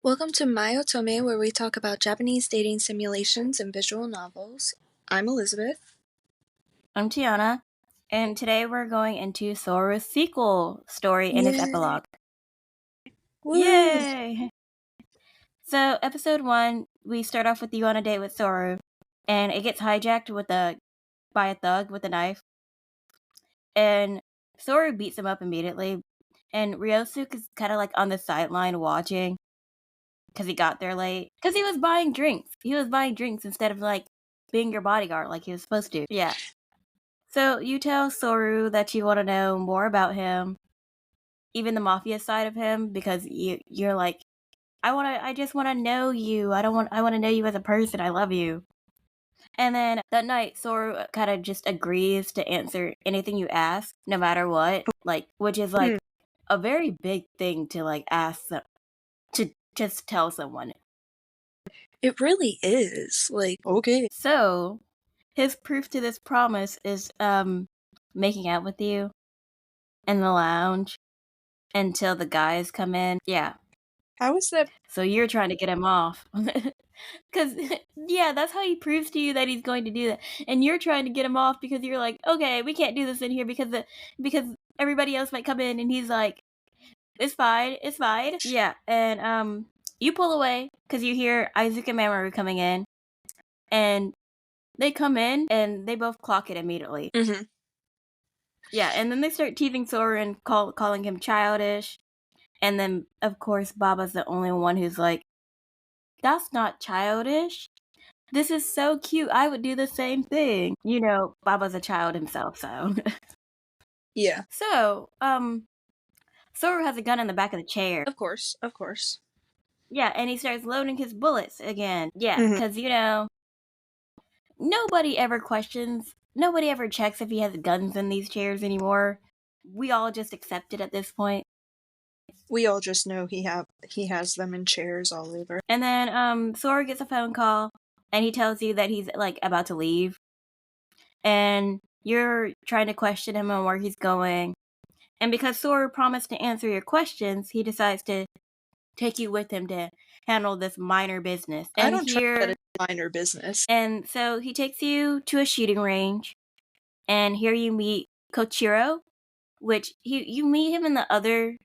Welcome to My Otome, where we talk about Japanese dating simulations and visual novels. I'm Elizabeth. I'm Tiana, and today we're going into Soru's sequel story and its epilogue. Woo! Yay! So, episode 1, we start off with you on a date with Soru, and it gets hijacked by a thug with a knife. And Soru beats him up immediately, and Ryosuke is kind of like on the sideline watching because he got there late. Because he was buying drinks. He was buying drinks instead of like being your bodyguard like he was supposed to. Yeah. So you tell Soru that you want to know more about him, even the mafia side of him, because you're like, I just want to know you. I want to know you as a person. I love you. And then that night, Soru kind of just agrees to answer anything you ask, no matter what. Like, which is like a very big thing to like ask them, to just tell someone. It really is. Okay. So, his proof to this promise is making out with you in the lounge until the guys come in. Yeah. How is that? So you're trying to get him off. Because, yeah, that's how he proves to you that he's going to do that. And you're trying to get him off because you're like, okay, we can't do this in here because everybody else might come in. And he's like, it's fine. Yeah, and you pull away because you hear Isaac and Mamoru coming in. And they come in and they both clock it immediately. Mm-hmm. Yeah, and then they start teasing Sora and calling him childish. And then, of course, Baba's the only one who's like, that's not childish. This is so cute. I would do the same thing. You know, Baba's a child himself, so. Yeah. So, Sora has a gun in the back of the chair. Of course. Yeah, and he starts loading his bullets again. Yeah, Mhm. because, you know, nobody ever checks if he has guns in these chairs anymore. We all just accept it at this point. We all just know he has them in chairs all over. And then, Sora gets a phone call, and he tells you that he's, like, about to leave. And you're trying to question him on where he's going. And because Sora promised to answer your questions, he decides to take you with him to handle this minor business. And I don't trust that it's minor business. And so he takes you to a shooting range, and here you meet Kochiro, which you meet him in the other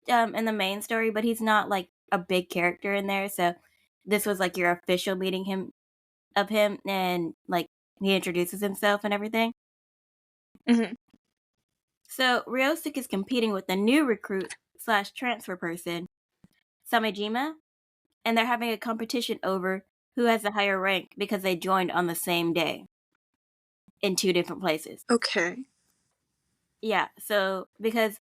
in the main story, but he's not like a big character in there. So this was like your official meeting of him, and like he introduces himself and everything. Mm-hmm. So Ryosuke is competing with the new recruit / transfer person, Samejima, and they're having a competition over who has the higher rank because they joined on the same day in 2 different places. Okay. Yeah, so because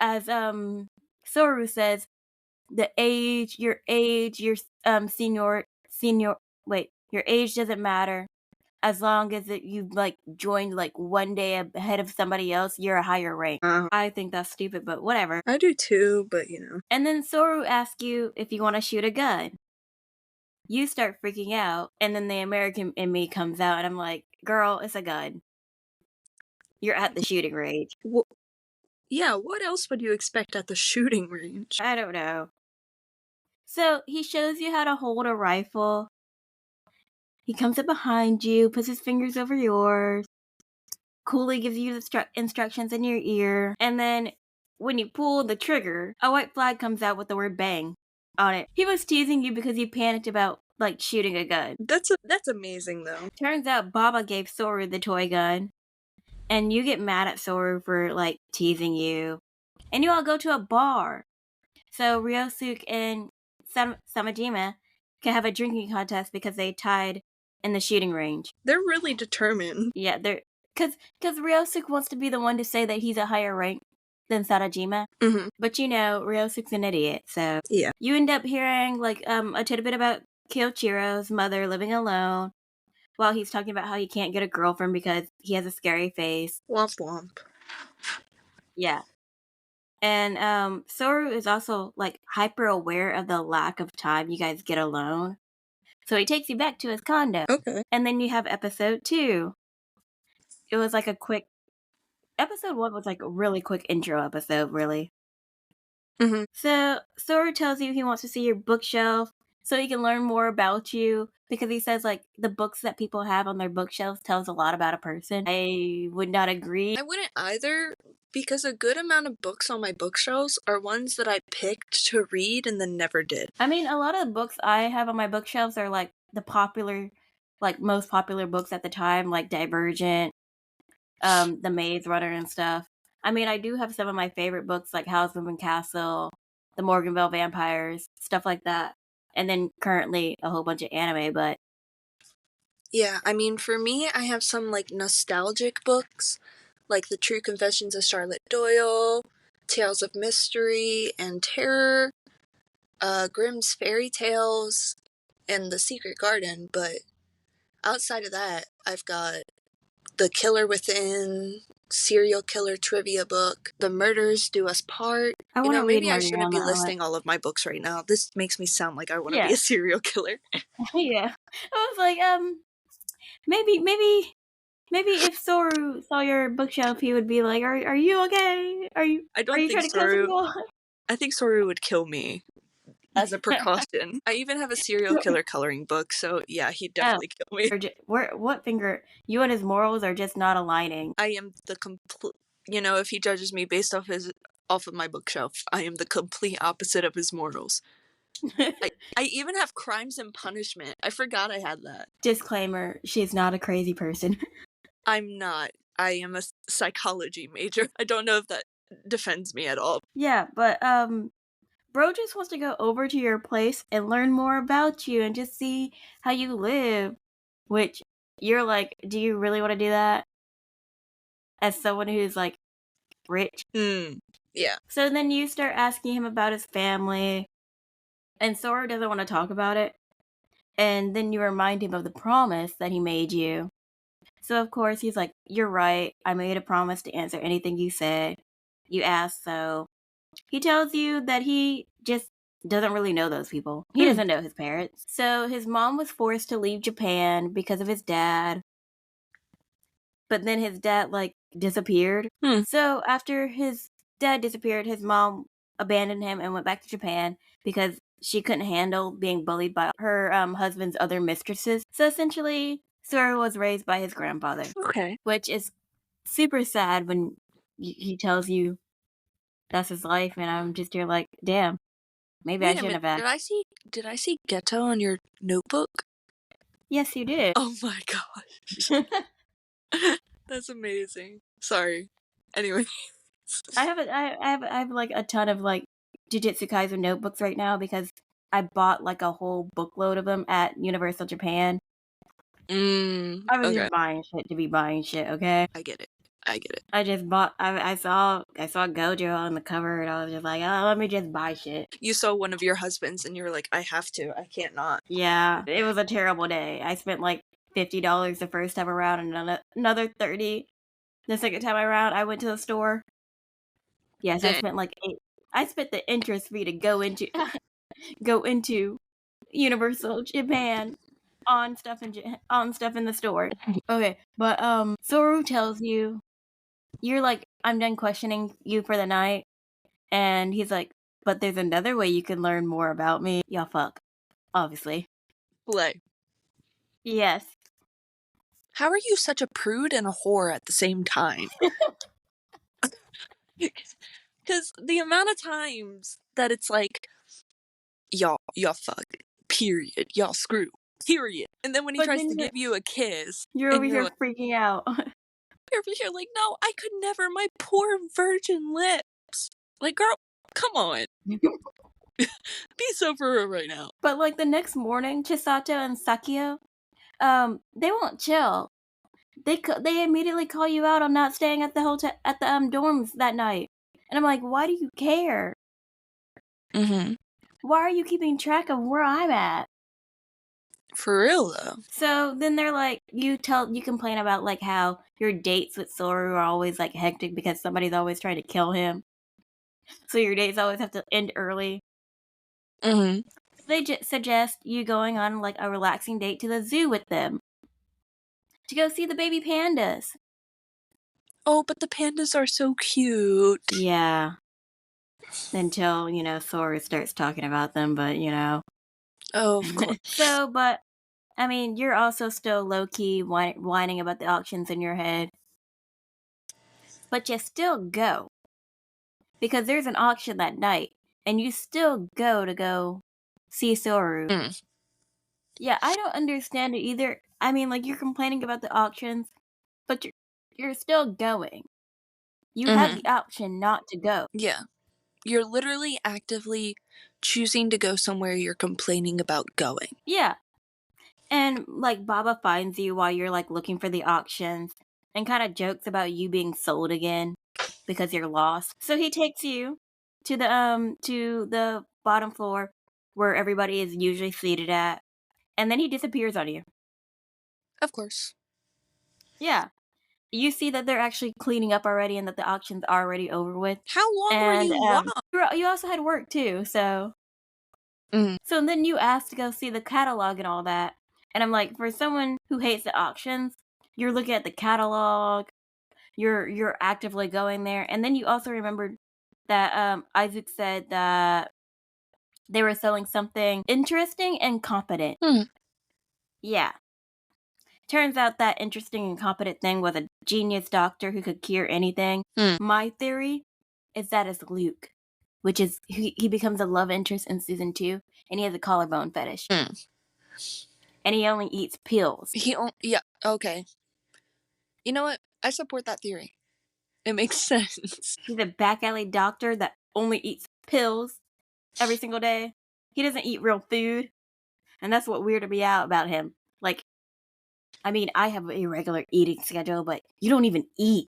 as Soru says, your age, your your age doesn't matter. As long as you like joined like one day ahead of somebody else, you're a higher rank. I think that's stupid, but whatever. I do too, but you know. And then Soru asks you if you want to shoot a gun. You start freaking out, and then the American in me comes out, and I'm like, girl, it's a gun. You're at the shooting range. Yeah, what else would you expect at the shooting range? I don't know. So he shows you how to hold a rifle. He comes up behind you, puts his fingers over yours, coolly gives you the instructions in your ear, and then when you pull the trigger, a white flag comes out with the word bang on it. He was teasing you because you panicked about like shooting a gun. That's amazing though. Turns out Baba gave Soru the toy gun, and you get mad at Soru for like teasing you, and you all go to a bar. So Ryosuke and Samejima can have a drinking contest because they tied in the shooting range. They're really determined. Yeah, they're because Ryosuke wants to be the one to say that he's a higher rank than Samejima. Mm-hmm. But you know, Ryosuke's an idiot, so yeah. You end up hearing like a tidbit about Kyochiro's mother living alone, while he's talking about how he can't get a girlfriend because he has a scary face. Womp womp. Yeah. And Soru is also like hyper aware of the lack of time you guys get alone. So he takes you back to his condo. Okay. And then you have episode 2. It was like a quick episode 1 was like a really quick intro episode, really. Mhm. So Soryu tells you he wants to see your bookshelf so he can learn more about you because he says like the books that people have on their bookshelves tells a lot about a person. I would not agree. I wouldn't either, because a good amount of books on my bookshelves are ones that I picked to read and then never did. I mean, a lot of the books I have on my bookshelves are like the popular, like most popular books at the time, like Divergent, The Maze Runner and stuff. I mean, I do have some of my favorite books like House Moving Castle, The Morganville Vampires, stuff like that. And then currently a whole bunch of anime, but Yeah, I mean, for me, I have some, like, nostalgic books, like The True Confessions of Charlotte Doyle, Tales of Mystery and Terror, Grimm's Fairy Tales, and The Secret Garden, but outside of that, I've got The Killer Within, serial killer trivia book, The Murders Do Us Part. I You want know, to read maybe I Murder shouldn't on be that one. listing all of my books right now. This makes me sound like I want to be Yeah. a serial killer. Yeah. I was like, maybe if Soru saw your bookshelf, he would be like, "Are you okay? I Are don't you think trying to kill some Soryu. people?" I think Soryu would kill me as a precaution. I even have a serial killer coloring book, so yeah, he'd Oh, definitely kill me. what finger? You and his morals are just not aligning. I am the complete. You know, if he judges me based off of my bookshelf, I am the complete opposite of his morals. I even have crimes and punishment. I forgot I had that. Disclaimer: she's not a crazy person. I'm not. I am a psychology major. I don't know if that defends me at all. Yeah, but Bro just wants to go over to your place and learn more about you and just see how you live. Which you're like, do you really want to do that as someone who's like rich? Yeah. So then you start asking him about his family, and Sora doesn't want to talk about it. And then you remind him of the promise that he made you. So of course he's like, "You're right. I made a promise to answer anything you said. You asked, so." He tells you that he just doesn't really know those people. He doesn't know his parents. So his mom was forced to leave Japan because of his dad. But then his dad like disappeared. So after his dad disappeared, his mom abandoned him and went back to Japan because she couldn't handle being bullied by her husband's other mistresses. So essentially, Sora was raised by his grandfather, Okay. which is super sad when he tells you that's his life, and I'm just here like, damn, maybe I Wait a shouldn't minute. have asked. Did I see ghetto on your notebook? Yes, you did. Oh my gosh. That's amazing. Sorry. Anyway. I have like a ton of like Jujutsu Kaisen notebooks right now because I bought like a whole bookload of them at Universal Japan. I was Okay. just buying shit to be buying shit, okay? I get it. I get it. I just bought I saw Gojo on the cover and I was just like, oh, let me just buy shit. You saw one of your husbands and you were like, I have to. I can't not. Yeah, it was a terrible day. I spent like $50 the first time around and another 30 the second time around. I went to the store. Yes, I Dang. spent like I spent the interest fee to go into go into Universal Japan on stuff on stuff in the store. Okay, but Soru tells you you're like, I'm done questioning you for the night, and he's like, but there's another way you can learn more about me. Y'all fuck, obviously. Play. Yes. How are you such a prude and a whore at the same time? Because the amount of times that it's like, y'all fuck, period. Y'all screw, period. And then when he But tries to then give you a kiss, you're over and you're here like, freaking out. no, I could never, my poor virgin lips. Like, girl, come on. Be sober right now. But like the next morning, Chisato and Sakio, they won't chill. They immediately call you out on not staying at the hotel at the dorms that night. And I'm like, why do you care? Why are you keeping track of where I'm at? For real, though. So then they're like, you complain about like how your dates with Soru are always like hectic because somebody's always trying to kill him. So your dates always have to end early. They just suggest you going on like a relaxing date to the zoo with them to go see the baby pandas. Oh, but the pandas are so cute. Yeah. until, Sora starts talking about them, but, Oh, of course. So, but, I mean, you're also still low-key whining about the auctions in your head. But you still go. Because there's an auction that night, and you still go see Soryu. Mm. Yeah, I don't understand it either. I mean, like, you're complaining about the auctions, but you're still going. You have the option not to go. Yeah. You're literally actively choosing to go somewhere you're complaining about going. Yeah. And, like, Baba finds you while you're, like, looking for the auctions and kind of jokes about you being sold again because you're lost. So he takes you to the bottom floor where everybody is usually seated at, and then he disappears on you. Of course. Yeah. You see that they're actually cleaning up already and that the auction's already over with. How long were And you lost? you also had work too, so. Mm. So then you asked to go see the catalog and all that. And I'm like, for someone who hates the auctions, you're looking at the catalog, you're actively going there. And then you also remembered that Isaac said that they were selling something interesting and competent. Yeah. Turns out that interesting and competent thing was a genius doctor who could cure anything. My theory is that it's Luke, which is he becomes a love interest in season 2, and he has a collarbone fetish. And he only eats pills. Yeah, okay. You know what? I support that theory. It makes sense. He's a back alley doctor that only eats pills every single day. He doesn't eat real food. And that's what weirded me out about him. Like, I mean, I have a irregular eating schedule, but you don't even eat.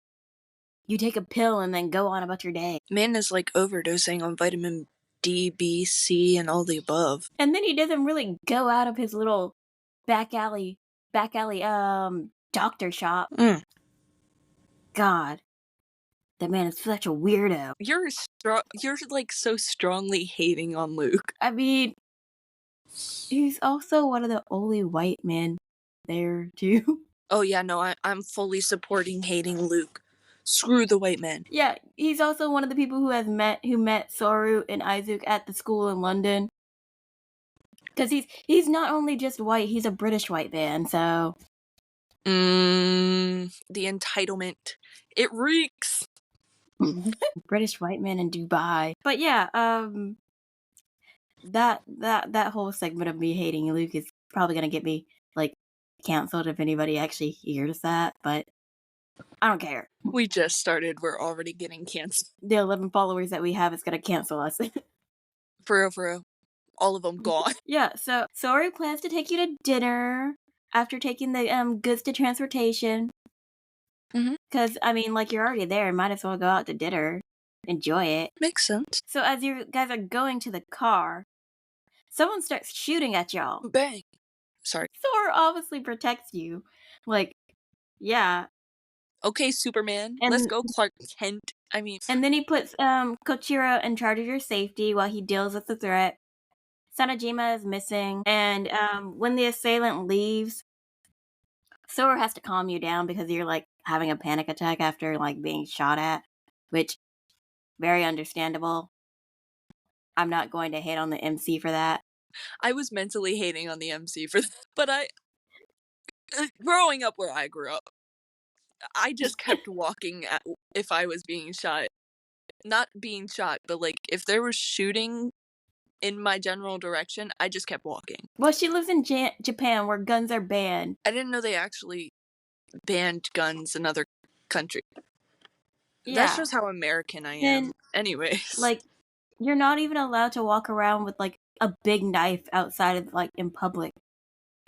You take a pill and then go on about your day. Man is like overdosing on vitamin D, B, C, and all the above. And then he doesn't really go out of his little back alley doctor shop. God. That man is such a weirdo. You're like so strongly hating on Luke. I mean, he's also one of the only white men there too. Oh yeah, no, I'm fully supporting hating Luke. Screw the white men. Yeah, he's also one of the people who met Soryu and Isaac at the school in London. Because he's not only just white, he's a British white man, so. The entitlement. It reeks. British white man in Dubai. But yeah, that whole segment of me hating Luke is probably gonna get me, like, canceled if anybody actually hears that, but I don't care. We just started, we're already getting canceled. The 11 followers that we have is gonna cancel us. For real. All of them gone. Yeah, so Soryu plans to take you to dinner after taking the goods to transportation. Because, I mean, like, you're already there, might as well go out to dinner. Enjoy it. Makes sense. So as you guys are going to the car, someone starts shooting at y'all. Bang. Sorry. Soryu obviously protects you. Like, yeah. Okay, Superman. Let's go, Clark Kent. I mean. And then he puts Kochiro in charge of your safety while he deals with the threat. Sanajima is missing. And when the assailant leaves, Soryu has to calm you down because you're, like, having a panic attack after, like, being shot at. Which, very understandable. I'm not going to hate on the MC for that. I was mentally hating on the MC for that, but growing up where I grew up, I just kept walking if I was being shot. Not being shot, but, like, if there was shooting in my general direction, I just kept walking. Well, she lives in Japan where guns are banned. I didn't know they actually banned guns in other countries. Yeah. That shows how American I am. Anyways. Like, you're not even allowed to walk around with, like, a big knife outside of, like, in public.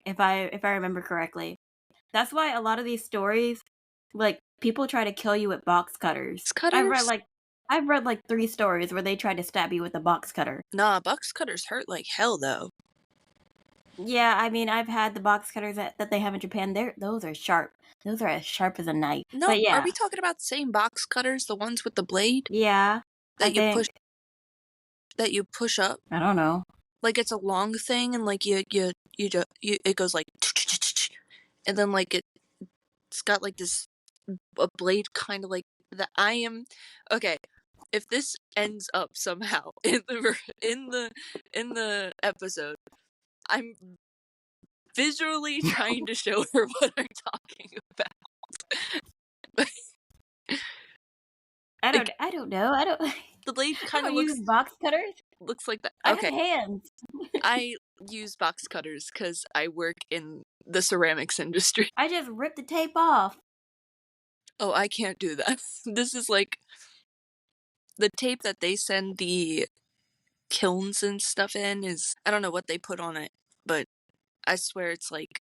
If I remember correctly. That's why a lot of these stories, like, people try to kill you with box cutters. I've read like 3 stories where they tried to stab you with a box cutter. Nah, box cutters hurt like hell, though. Yeah, I mean, I've had the box cutters that they have in Japan. Those are sharp. Those are as sharp as a knife. No, but yeah. Are we talking about the same box cutters, the ones with the blade? Yeah. That you push up? I don't know. Like, it's a long thing, and, like, it goes like, and then, like, it's got, like, this a blade kind of like that. Okay, if this ends up somehow in the episode, I'm visually trying to show her what I'm talking about. I don't know. I don't. The blade I kind of don't use box cutters. looks like that. I Okay, have hands. I use box cutters because I work in the ceramics industry. I just rip the tape off. Oh, I can't do that. This is like the tape that they send the kilns and stuff in is, I don't know what they put on it, but I swear it's like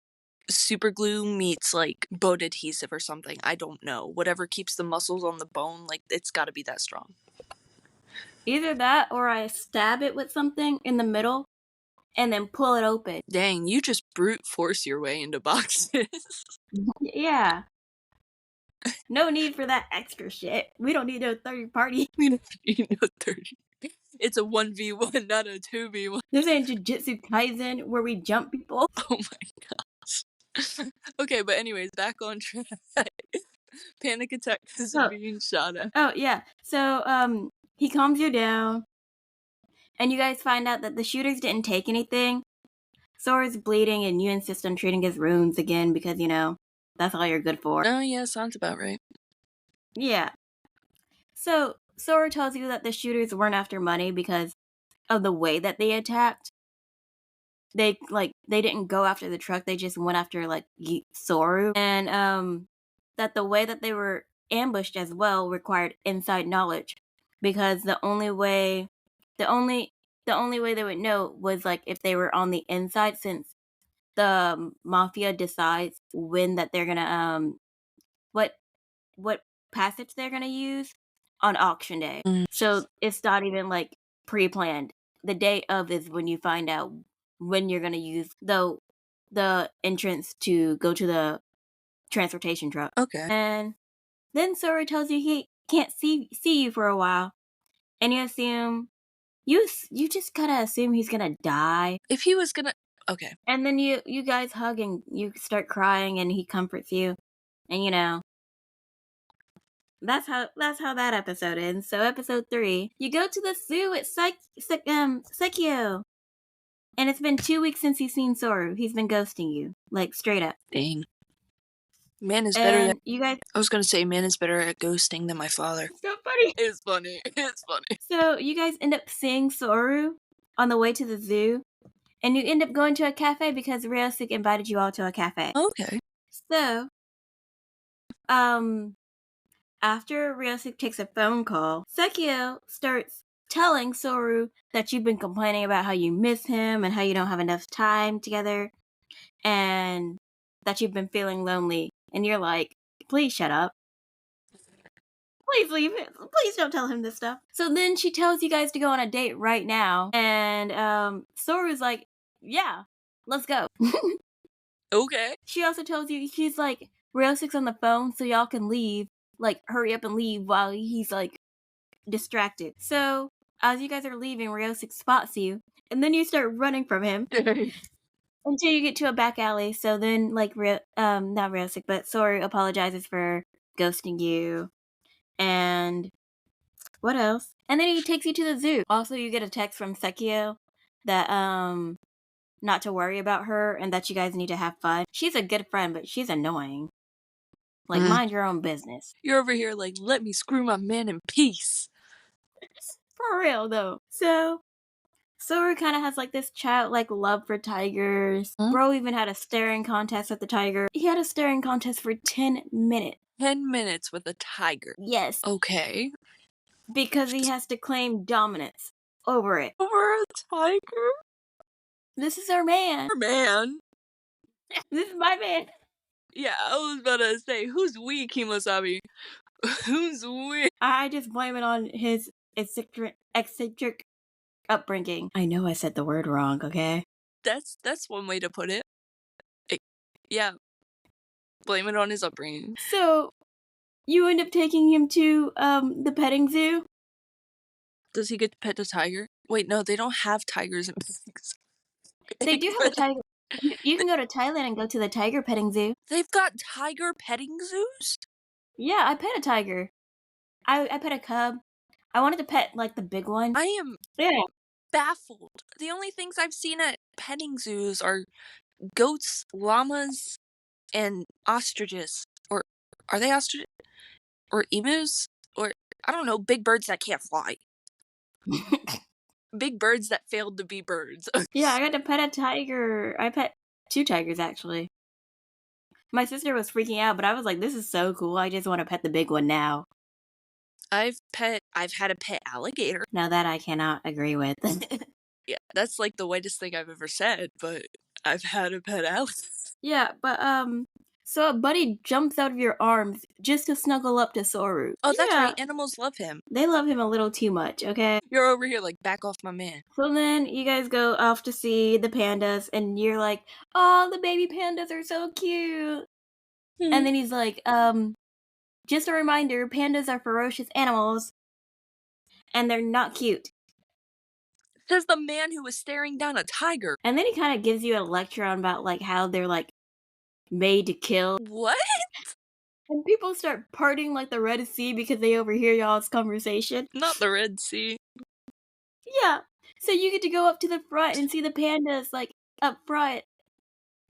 super glue meets like bone adhesive or something. I don't know. Whatever keeps the muscles on the bone, like it's got to be that strong. Either that or I stab it with something in the middle and then pull it open. Dang, you just brute force your way into boxes. Yeah. No need for that extra shit. We don't need no third party. We don't need no 30. It's a 1v1, not a 2v1. This ain't Jujutsu Kaisen where we jump people. Oh my gosh. Okay, but anyways, back on track. Panic attack is being shot at. Oh, yeah. So, he calms you down. And you guys find out that the shooters didn't take anything. Sora's bleeding and you insist on treating his wounds again because, you know, that's all you're good for. Oh yeah, sounds about right. Yeah. So, Sora tells you that the shooters weren't after money because of the way that they attacked. They didn't go after the truck, they just went after, like, Soryu. And, that the way that they were ambushed as well required inside knowledge. Because the only way they would know was, like, if they were on the inside, since the mafia decides when that they're gonna, what passage they're gonna use on auction day. So it's not even like pre-planned. The day of is when you find out when you're gonna use the entrance to go to the transportation truck. Okay. And then Sora tells you he can't see you for a while, and you assume you just gotta assume he's gonna die. If he was gonna, okay. And then you guys hug and you start crying, and he comforts you, and you know. That's how that episode ends. So episode 3, you go to the zoo at Sekio. And it's been 2 weeks since he's seen Soryu. He's been ghosting you, like straight up. Dang. Man is better than you guys. I was gonna say man is better at ghosting than my father. So funny. It's funny. It's funny. So you guys end up seeing Soryu on the way to the zoo, and you end up going to a cafe because Ryosuke invited you all to a cafe. Okay. So, after Ryosuke takes a phone call, Sekio starts telling Soryu that you've been complaining about how you miss him and how you don't have enough time together, and that you've been feeling lonely. And you're like, please shut up. Please leave it. Please don't tell him this stuff. So then she tells you guys to go on a date right now, and Soryu's like, yeah, let's go. Okay. She also tells you, she's like, Ryosuke's on the phone, so y'all can leave. Like, hurry up and leave while he's, like, distracted. So, as you guys are leaving, Ryosuke spots you, and then you start running from him. Until you get to a back alley. So then, like, not Ryosuke, but Soryu apologizes for ghosting you. And what else? And then he takes you to the zoo. Also, you get a text from Sekio that, not to worry about her and that you guys need to have fun. She's a good friend, but she's annoying. Like, mind your own business. You're over here like, let me screw my man in peace. For real, though. So, Soryu kind of has, like, this childlike love for tigers. Bro even had a staring contest with the tiger. He had a staring contest for 10 minutes. 10 minutes with a tiger? Yes. Okay. Because he has to claim dominance over it. Over a tiger? This is our man. Our man? This is my man. Yeah, I was about to say, who's we, Kimosabi? Who's we? I just blame it on his eccentric upbringing. I know I said the word wrong, okay? That's one way to put it. Yeah. Blame it on his upbringing. So, you end up taking him to, the petting zoo? Does he get to pet the tiger? Wait, no, they don't have tigers in pigs. They do have a tiger. You can go to Thailand and go to the tiger petting zoo. They've got tiger petting zoos? Yeah, I pet a tiger. I pet a cub. I wanted to pet, like, the big one. I am Yeah. baffled. The only things I've seen at petting zoos are goats, llamas, and ostriches. Or are they ostriches? Or emus? Or I don't know, big birds that can't fly. Big birds that failed to be birds. Yeah, I got to pet a tiger. I pet 2 tigers, actually. My sister was freaking out, but I was like, "This is so cool. I just want to pet the big one now." I've had a pet alligator. Now that I cannot agree with. Yeah, that's like the whitest thing I've ever said, but I've had a pet alligator. Yeah, but, so a buddy jumps out of your arms just to snuggle up to Soryu. Oh, that's Yeah, right, animals love him. they love him a little too much, okay? You're over here like, back off my man. So then you guys go off to see the pandas, and you're like, "Oh, the baby pandas are so cute." And then he's like, just a reminder, pandas are ferocious animals, and they're not cute." Says the man who was staring down a tiger. And then he kind of gives you a lecture on about, like, how they're, like, made to kill. What? And people start parting like the Red Sea because they overhear y'all's conversation. Not the Red Sea. Yeah. So you get to go up to the front and see the pandas, like, up front.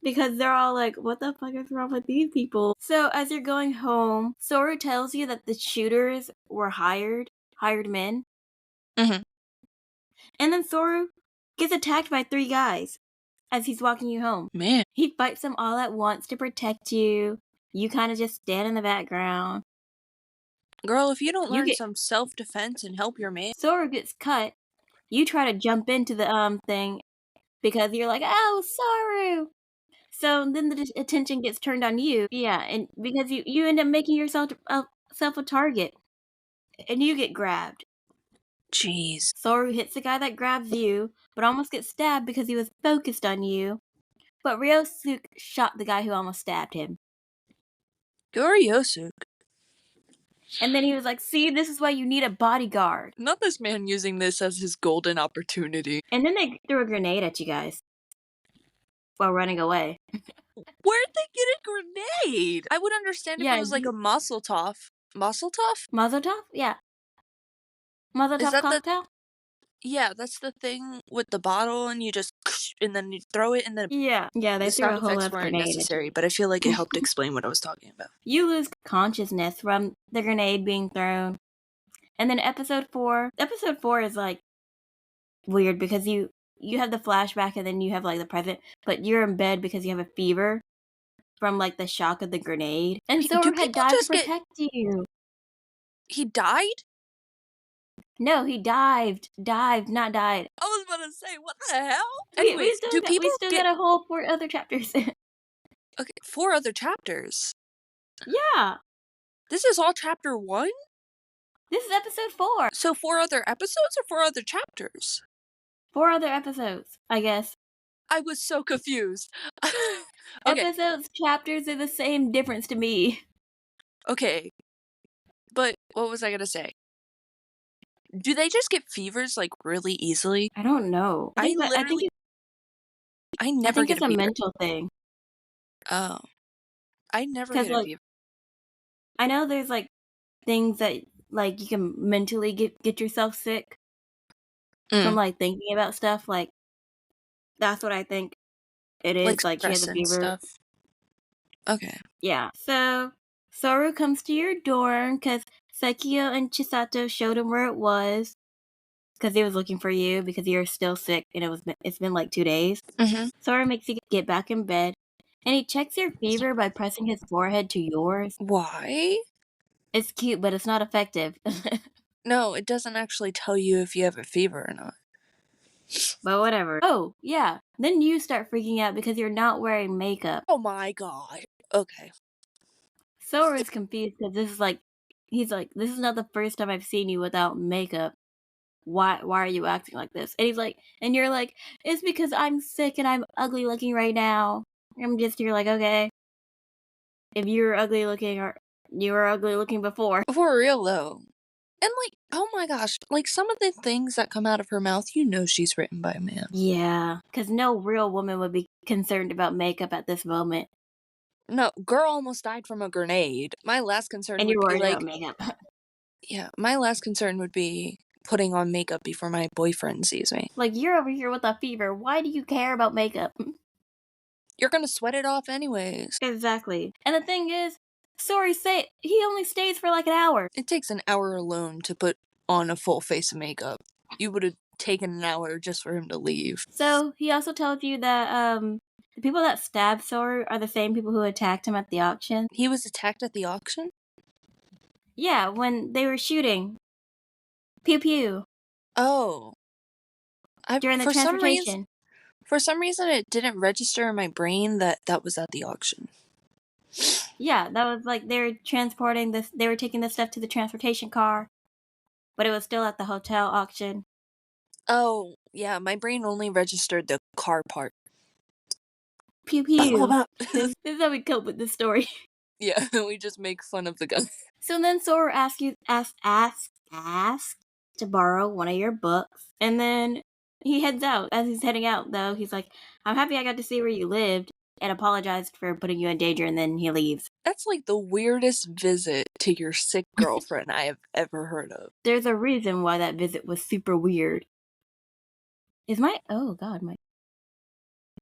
Because they're all like, what the fuck is wrong with these people? So as you're going home, Sora tells you that the shooters were hired men. Mhm. And then Sora gets attacked by 3 guys as he's walking you home. Man. He fights them all at once to protect you. You kind of just stand in the background. Girl, if you don't You learn get- some self-defense and help your man. Sora gets cut. You try to jump into the thing because you're like, oh, Sora. So then the attention gets turned on you. Yeah, and because you end up making yourself a target. And you get grabbed. Jeez. Soryu hits the guy that grabs you, but almost gets stabbed because he was focused on you. But Ryosuke shot the guy who almost stabbed him. Goryosuke. And then he was like, see, this is why you need a bodyguard. Not this man using this as his golden opportunity. And then they threw a grenade at you guys while running away. Where'd they get a grenade? I would understand if Yeah, it was like a Mazel tov. Mazel tov? Mazel tov? Yeah. Mazel Is tov that the- cocktail? Yeah, that's the thing with the bottle and you just and then you throw it and then Yeah, they the threw a sound whole effects other weren't grenade at you. necessary, but I feel like it helped explain what I was talking about. You lose consciousness from the grenade being thrown. And then episode 4 is like weird because you have the flashback and then you have like the present, but you're in bed because you have a fever from like the shock of the grenade. And Do Sora had people died to just get- protect you. He died? No, he dived, not died. I was about to say, what the hell? We Anyways, still do got, people we still get got a whole 4 other chapters. okay, 4 other chapters? Yeah, This is all chapter 1? this is episode 4. So 4 other episodes or 4 other chapters? 4 other episodes, I guess. I was so confused. Okay. Episodes, chapters are the same difference to me. Okay. But what was I gonna say? Do they just get fevers like really easily? I don't know. I think I never get it's a a fever. mental thing. Oh. I never 'Cause, get a like, fever. I know there's like things that like you can mentally get yourself sick from like thinking about stuff. Like that's what I think it is. Like she has a stress and fever. stuff. Okay. Yeah. So Soru comes to your dorm because Sekio and Chisato showed him where it was because he was looking for you because you're still sick and it's been like 2 days. Mm-hmm. Soru makes you get back in bed and he checks your fever by pressing his forehead to yours. Why? It's cute, but it's not effective. No, it doesn't actually tell you if you have a fever or not. But whatever. Oh, yeah. Then you start freaking out because you're not wearing makeup. Oh my god. Okay. Sora is confused because he's like, this is not the first time I've seen you without makeup. Why are you acting like this? And he's like, and you're like, it's because I'm sick and I'm ugly looking right now. You're like, okay. If you were ugly looking or you were ugly looking before. For real though. And like, oh my gosh, like some of the things that come out of her mouth, you know she's written by a man. Yeah, because no real woman would be concerned about makeup at this moment. No, girl almost died from a grenade. My last concern And would you're be worried like, about makeup. Yeah, my last concern would be putting on makeup before my boyfriend sees me. Like, you're over here with a fever. Why do you care about makeup? You're gonna sweat it off anyways. Exactly. And the thing is, say he only stays for like an hour. It takes an hour alone to put on a full face of makeup. You would have taken an hour just for him to leave. So he also tells you that the people that stabbed Soryu are the same people who attacked him at the auction. He was attacked at the auction? Yeah, when they were shooting. Pew pew. Oh. During the transportation. For some reason it didn't register in my brain that was at the auction. Yeah, that was like they were transporting this. They were taking this stuff to the transportation car, but it was still at the hotel auction. Oh, yeah, my brain only registered the car part. Pew pew. This is how we cope with this story. Yeah, we just make fun of the gun. So then Soryu asks to borrow one of your books, and then he heads out. As he's heading out, though, he's like, "I'm happy I got to see where you lived," and apologized for putting you in danger, and then he leaves. That's like the weirdest visit to your sick girlfriend I have ever heard of. There's a reason why that visit was super weird. Oh god,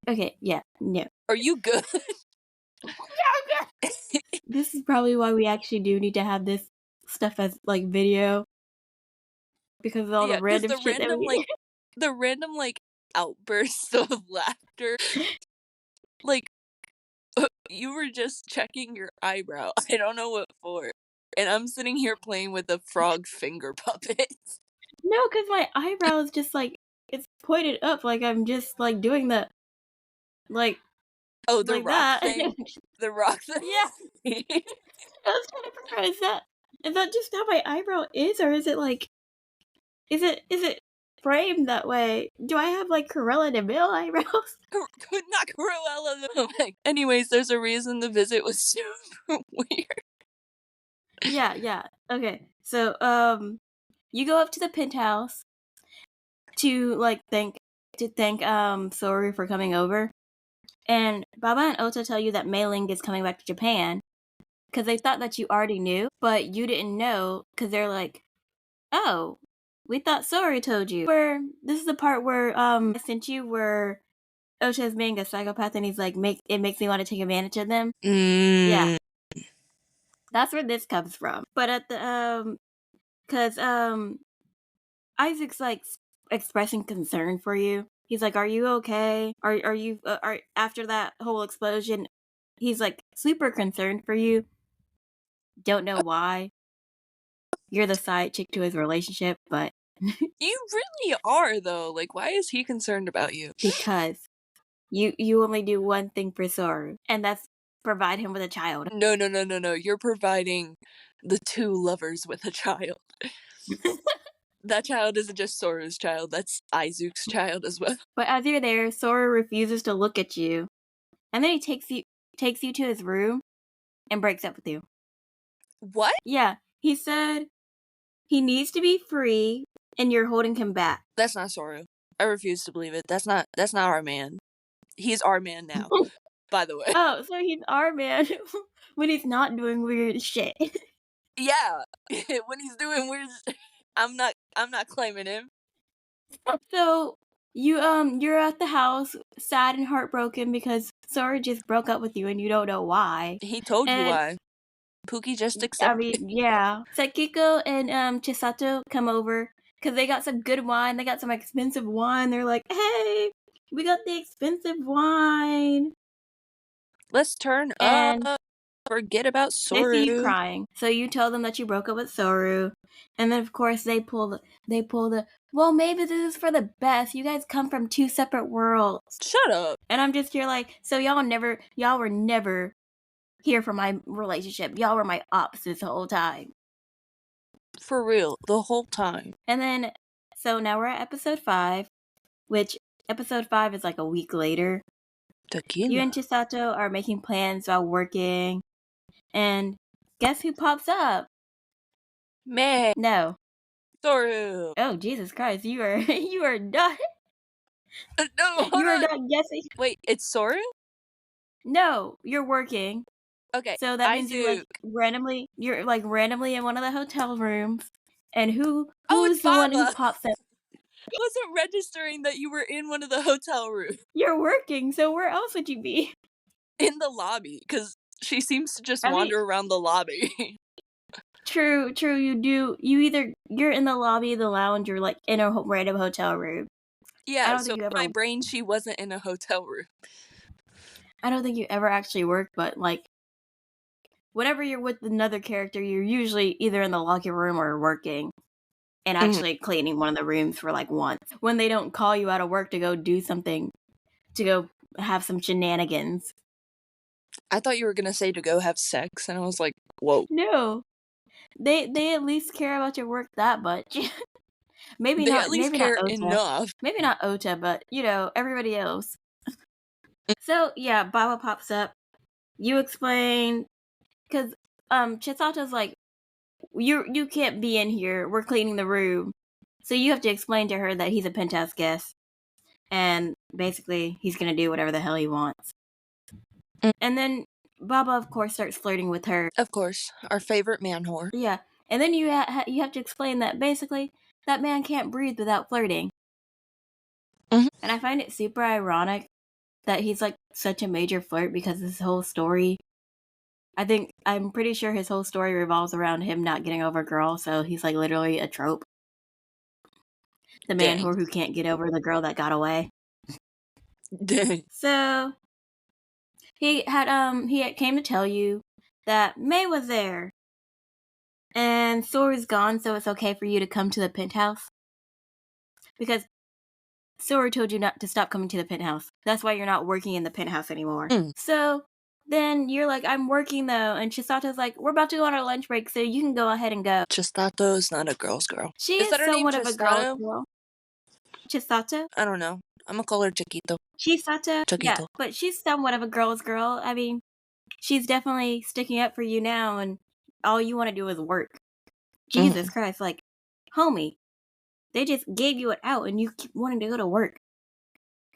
okay, yeah, no. Are you good? This is probably why we actually do need to have this stuff as like video, because of all the random shit that we hear. The random outbursts of laughter. Like, you were just checking your eyebrow. I don't know what for. And I'm sitting here playing with a frog finger puppet. No, because my eyebrow is just like, it's pointed up, like I'm just like doing the, like, oh, the like rock that. thing? The rock thing? Yeah. I was trying to figure out, is that just how my eyebrow is, or is it like, is it framed that way? Do I have like Cruella de Vil eyebrows? Not Cruella. Oh my. Anyways, there's a reason the visit was super weird. Yeah. Okay. So, you go up to the penthouse to thank Soryu for coming over. And Baba and Ota tell you that Mei Ling is coming back to Japan because they thought that you already knew, but you didn't know because they're like, "Oh, we thought Soryu told you." This is the part where I sent you where Ota is being a psychopath and he's like, it makes me want to take advantage of them. Yeah, that's where this comes from. But at the because Isaac's like expressing concern for you. He's like, "Are you okay? Are you after that whole explosion?" He's like super concerned for you. Don't know why. You're the side chick to his relationship, but You really are though. Like, why is he concerned about you? because you only do one thing for Soryu, and that's provide him with a child. No. You're providing the two lovers with a child. That child isn't just Sora's child, that's Izuku's child as well. But as you're there, Soryu refuses to look at you, and then he takes you to his room and breaks up with you. What? Yeah, he said he needs to be free, and you're holding him back. That's not Soryu. I refuse to believe it. That's not our man. He's our man now, by the way. Oh, so he's our man when he's not doing weird shit. Yeah, when he's doing weird, I'm not claiming him. So you're at the house, sad and heartbroken because Soryu just broke up with you and you don't know why. He told you why. Pookie just accepted. I mean, yeah. Sekiko and Chisato come over because they got some good wine. They got some expensive wine. They're like, "Hey, we got the expensive wine. Let's turn up. Forget about Soryu." They see you crying, so you tell them that you broke up with Soryu, and then of course they pull the. Well, maybe this is for the best. You guys come from two separate worlds. Shut up. And I'm just here like, so y'all were never here for my relationship. Y'all were my opposites the whole time. For real, the whole time. And then, so now we're at episode 5, which episode 5 is like a week later. Tequila. You and Chisato are making plans while working, and guess who pops up? Man. No. Soryu. Oh, Jesus Christ, you are not. No, you are not guessing. Wait, it's Soryu? No, you're working. Okay, So that means you're randomly in one of the hotel rooms, and who's it's the one who Baba. pops up? Wasn't registering that you were in one of the hotel rooms. You're working, so where else would you be? In the lobby, because she seems to just I mean, wander around the lobby. true, you do. You're in the lobby, the lounge, or like in a random hotel room. I Yeah, don't so think you in my ever. brain, she wasn't in a hotel room. I don't think you ever actually work, but like, whenever you're with another character, you're usually either in the locker room or working and actually cleaning one of the rooms for like once. When they don't call you out of work to go do something, to go have some shenanigans. I thought you were gonna say to go have sex, and I was like, whoa. No, they at least care about your work that much. maybe They not at least maybe not care Ota. enough. Maybe not Ota, but everybody else. So yeah, Baba pops up. You explain because Chisato's like, you can't be in here. We're cleaning the room. So you have to explain to her that he's a penthouse guest. And basically he's gonna do whatever the hell he wants. And then Baba of course starts flirting with her. Of course, our favorite man whore. Yeah. And then you have to explain that basically that man can't breathe without flirting. And I find it super ironic that he's like such a major flirt because his whole story, I'm pretty sure his whole story revolves around him not getting over a girl, so he's like literally a trope. The man Dang. who can't get over the girl that got away. Dang. So he came to tell you that May was there. And Soru's gone, so it's okay for you to come to the penthouse. Because Soru told you not to stop coming to the penthouse. That's why you're not working in the penthouse anymore. So then you're like, I'm working though. And Chisato's like, we're about to go on our lunch break, so you can go ahead and go. Chisato's not a girl's girl. She Is is that her name, somewhat of a girl's Chisato? girl. Chisato? I don't know. I'm gonna call her Chiquito. Chisato? Yeah, Chiquito. but she's somewhat of a girl's girl. I mean, she's definitely sticking up for you now, and all you want to do is work. Jesus Christ, like, homie, they just gave you an out and you keep wanting to go to work.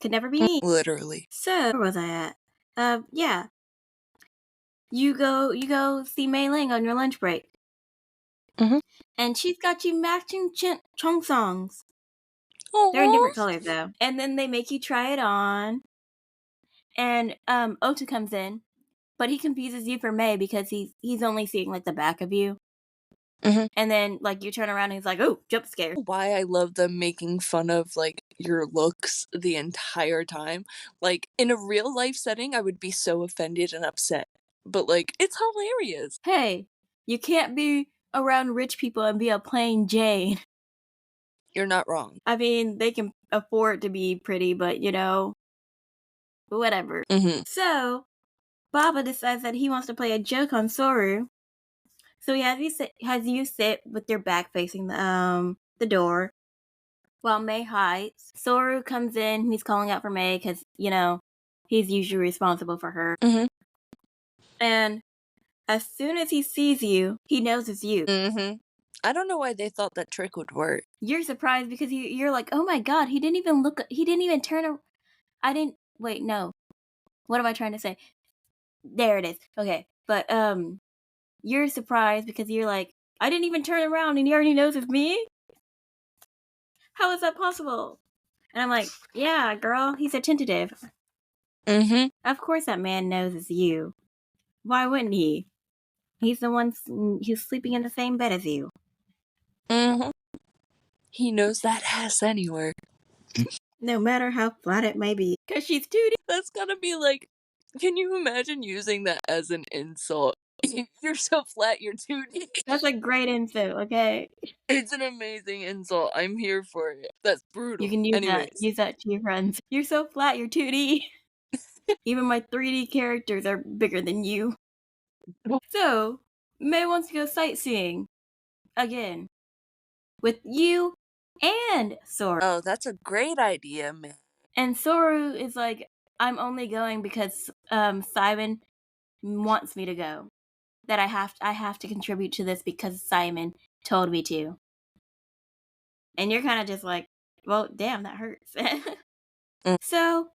Could never be me. Literally. So, where was I at? Yeah. You go see Mei Ling on your lunch break. And she's got you matching chung songs. They're in different colors though. And then they make you try it on. And Ota comes in, but he confuses you for Mei because he's only seeing like the back of you. And then like you turn around and he's like, oh, jump scare. Why I love them making fun of like your looks the entire time. Like in a real life setting, I would be so offended and upset. But like, it's hilarious. Hey, you can't be around rich people and be a plain Jane. You're not wrong. I mean, they can afford to be pretty, but whatever. So, Baba decides that he wants to play a joke on Soryu. So he has you sit with your back facing the door while Mei hides. Soryu comes in, he's calling out for Mei because, he's usually responsible for her. And as soon as he sees you, he knows it's you. I don't know why they thought that trick would work. You're surprised because you're like, oh my god, he didn't even turn wait, no. What am I trying to say? There it is. Okay. But, you're surprised because you're like, I didn't even turn around and he already knows it's me? How is that possible? And I'm like, yeah, girl, he's attentive. Of course that man knows it's you. Why wouldn't he? He's the one who's sleeping in the same bed as you. He knows that ass anywhere. No matter how flat it may be. Because she's tootie. That's gotta be like, can you imagine using that as an insult? You're so flat, you're tootie. That's a great insult, okay? It's an amazing insult. I'm here for it. That's brutal. You can use that to your friends. You're so flat, you're tootie. Even my 3D characters are bigger than you. So, Mei wants to go sightseeing. Again. With you and Soryu. Oh, that's a great idea, man. And Soryu is like, I'm only going because Simon wants me to go. That I have to contribute to this because Simon told me to. And you're kind of just like, well, damn, that hurts. So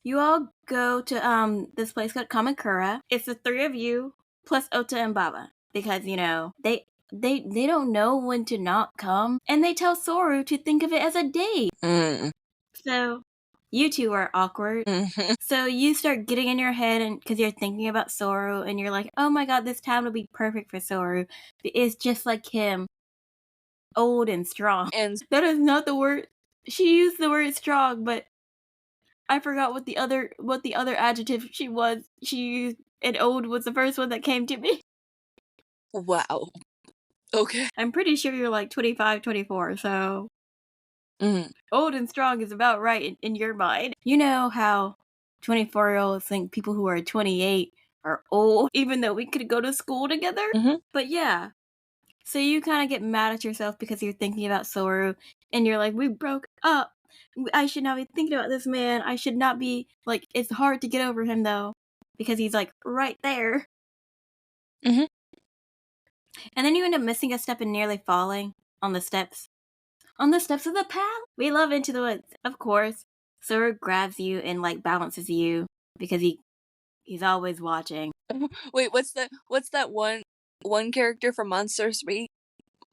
You all go to this place called Kamakura. It's the three of you plus Ota and Baba because they don't know when to not come, and they tell Soryu to think of it as a date. So you two are awkward. So you start getting in your head, and because you're thinking about Soryu, and you're like, oh my god, this town would be perfect for Soryu. It's just like him, old and strong. And that is not the word. She used the word strong, but I forgot what the other adjective she used, and old was the first one that came to me. Wow. Okay. I'm pretty sure you're like 25, 24, so old and strong is about right in your mind. You know how 24-year-olds think people who are 28 are old, even though we could go to school together? But yeah. So you kind of get mad at yourself because you're thinking about Soryu, and you're like, we broke up. I should not be thinking about this man. I should not be, like, it's hard to get over him, though, because he's, like, right there. And then you end up missing a step and nearly falling on the steps. On the steps of the path. We love Into the Woods, of course. Soryu grabs you and, like, balances you because he's always watching. Wait, what's that one character from Monsters Week?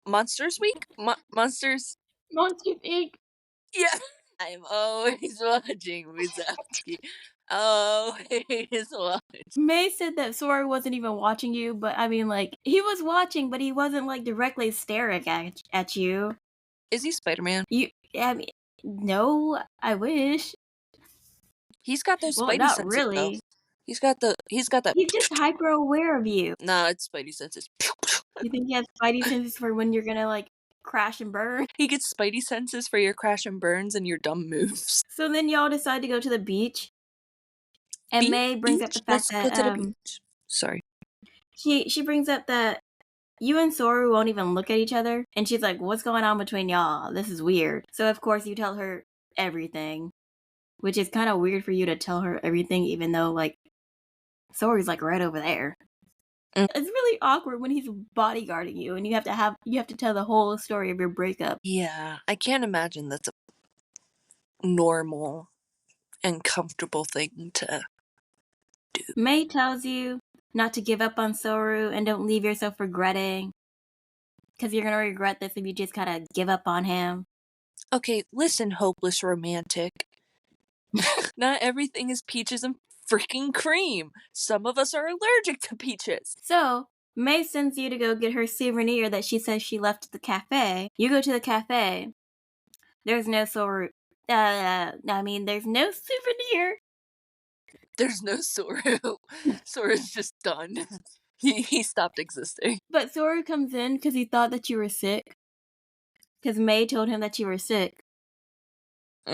Monsters Week? Monsters Inc. Yeah. I'm always watching Wizowski. Always watching. May said that Soryu wasn't even watching you, but I mean, like, he was watching, but he wasn't, like, directly staring at you. Is he Spider-Man? I mean, no, I wish. He's got those Spidey not senses, really. though. He's got that. He's just hyper aware of you. Nah, it's Spidey senses. You think he has Spidey senses for when you're gonna, like, crash and burn? He gets Spidey senses for your crash and burns and your dumb moves. So then y'all decide to go to the beach. And May brings up the fact that Let's go to the beach. Sorry. She brings up that you and Soryu won't even look at each other, and she's like, what's going on between y'all? This is weird. So of course you tell her everything, which is kind of weird for you to tell her everything, even though, like, Soryu's, like, right over there. It's really awkward when he's bodyguarding you, and you have to tell the whole story of your breakup. Yeah, I can't imagine that's a normal and comfortable thing to do. May tells you not to give up on Soryu and don't leave yourself regretting, because you're gonna regret this if you just kind of give up on him. Okay, listen, hopeless romantic. Not everything is peaches and freaking cream. Some of us are allergic to peaches. So May sends you to go get her souvenir that she says she left at the cafe. You go to the cafe. There's no Soryu. There's no souvenir. There's no Soryu. Soryu's just done. He stopped existing. But Soryu comes in because he thought that you were sick. Because May told him that you were sick.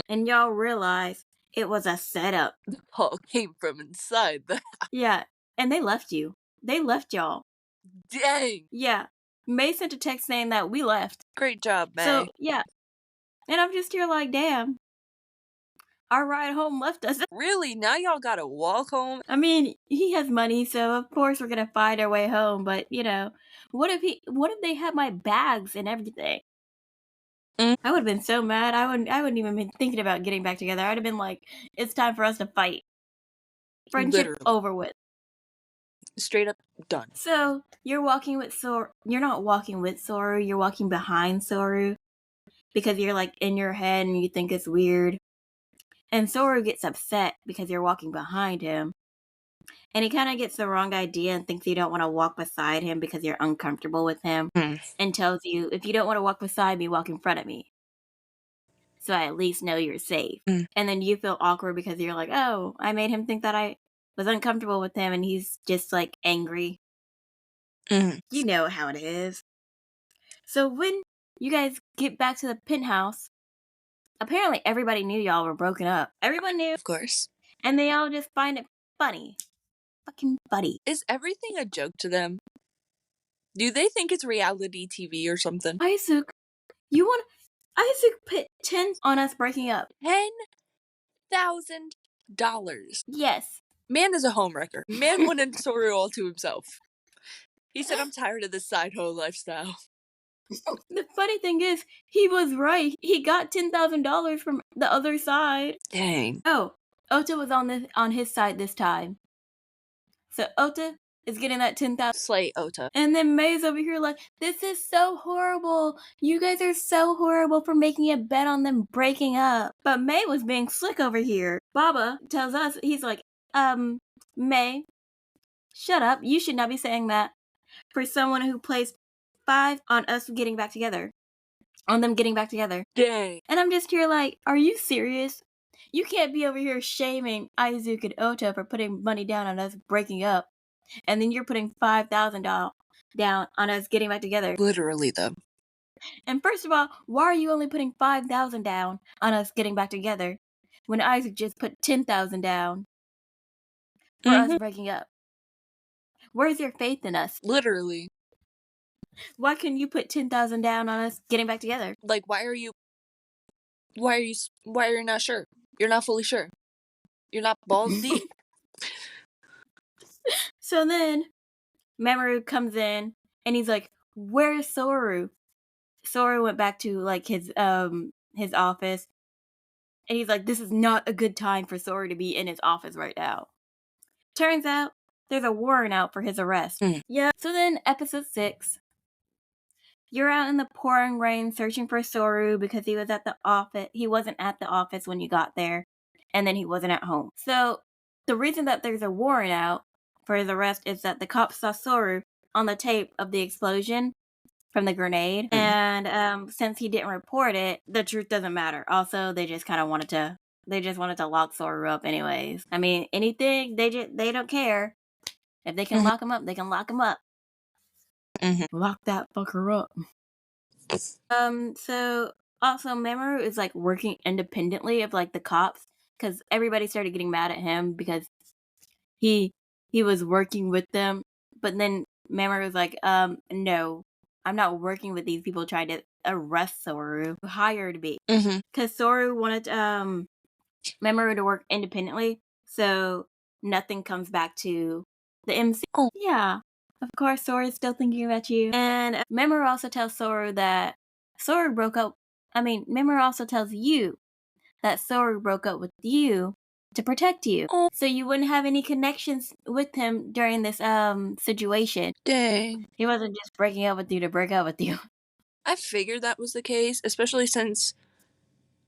And y'all realize it was a setup. The call came from inside the house. Yeah, and they left you. They left y'all. Dang. Yeah. May sent a text saying that we left. Great job, May. So, yeah. And I'm just here like, damn. Our ride home left us. Really? Now y'all gotta walk home? I mean, he has money, so of course we're gonna find our way home, but, what if they had my bags and everything? I would have been so mad. I wouldn't even been thinking about getting back together. I'd have been like, it's time for us to fight. Friendship Literally. over with. Straight up done. So, you're walking with Soryu. You're not walking with Soryu, you're walking behind Soryu. Because you're, like, in your head and you think it's weird. And Soryu gets upset because you're walking behind him. And he kind of gets the wrong idea and thinks you don't want to walk beside him because you're uncomfortable with him. And tells you, if you don't want to walk beside me, walk in front of me. So I at least know you're safe. And then you feel awkward because you're like, oh, I made him think that I was uncomfortable with him and he's just, like, angry. You know how it is. So when you guys get back to the penthouse, apparently everybody knew y'all were broken up. Everyone knew. Of course. And they all just find it funny. Fucking funny. Is everything a joke to them? Do they think it's reality TV or something? Isaac put 10 on us breaking up. $10,000. Yes. Man is a homewrecker. Man wanted Soryu all to himself. He said, I'm tired of this side hoe lifestyle. The funny thing is, he was right. He got $10,000 from the other side. Dang. Oh, Ota was on his side this time. So Ota is getting that 10,000. Slay Ota. And then May's over here like, this is so horrible. You guys are so horrible for making a bet on them breaking up. But May was being slick over here. Baba tells us, he's like, May, shut up. You should not be saying that for someone who placed 5 on us getting back together. On them getting back together. Dang. And I'm just here like, are you serious? You can't be over here shaming Aizuke and Ota for putting money down on us breaking up. And then you're putting $5,000 down on us getting back together. Literally, though. And first of all, why are you only putting $5,000 down on us getting back together when Isaac just put $10,000 down for us breaking up? Where's your faith in us? Literally. Why couldn't you put $10,000 down on us getting back together? Like, why are you not sure? You're not fully sure. You're not balls deep. So then Mamoru comes in and he's like, where's Soryu? Soryu went back to like his office, and he's like, this is not a good time for Soryu to be in his office right now. Turns out there's a warrant out for his arrest. Yeah. So then episode 6, you're out in the pouring rain searching for Soryu because he was at the office. He wasn't at the office when you got there, and then he wasn't at home. So the reason that there's a warrant out for his arrest is that the cops saw Soryu on the tape of the explosion from the grenade, and since he didn't report it, the truth doesn't matter. Also, they just kind of wanted to lock Soryu up anyways. I mean, anything, they don't care. If they can lock him up, they can lock him up. Lock that fucker up. So also Mamoru is like working independently of like the cops, because everybody started getting mad at him because he was working with them, but then Mamoru was like, no, I'm not working with these people trying to arrest Soryu. Hired me. Because Soryu wanted Mamoru to work independently, so nothing comes back to the MC. Oh. Yeah. Of course, Soryu's still thinking about you. And Mamoru also tells Soryu that Soryu broke up. I mean, Mamoru also tells you that Soryu broke up with you to protect you. Oh. So you wouldn't have any connections with him during this situation. Dang. He wasn't just breaking up with you to break up with you. I figured that was the case, especially since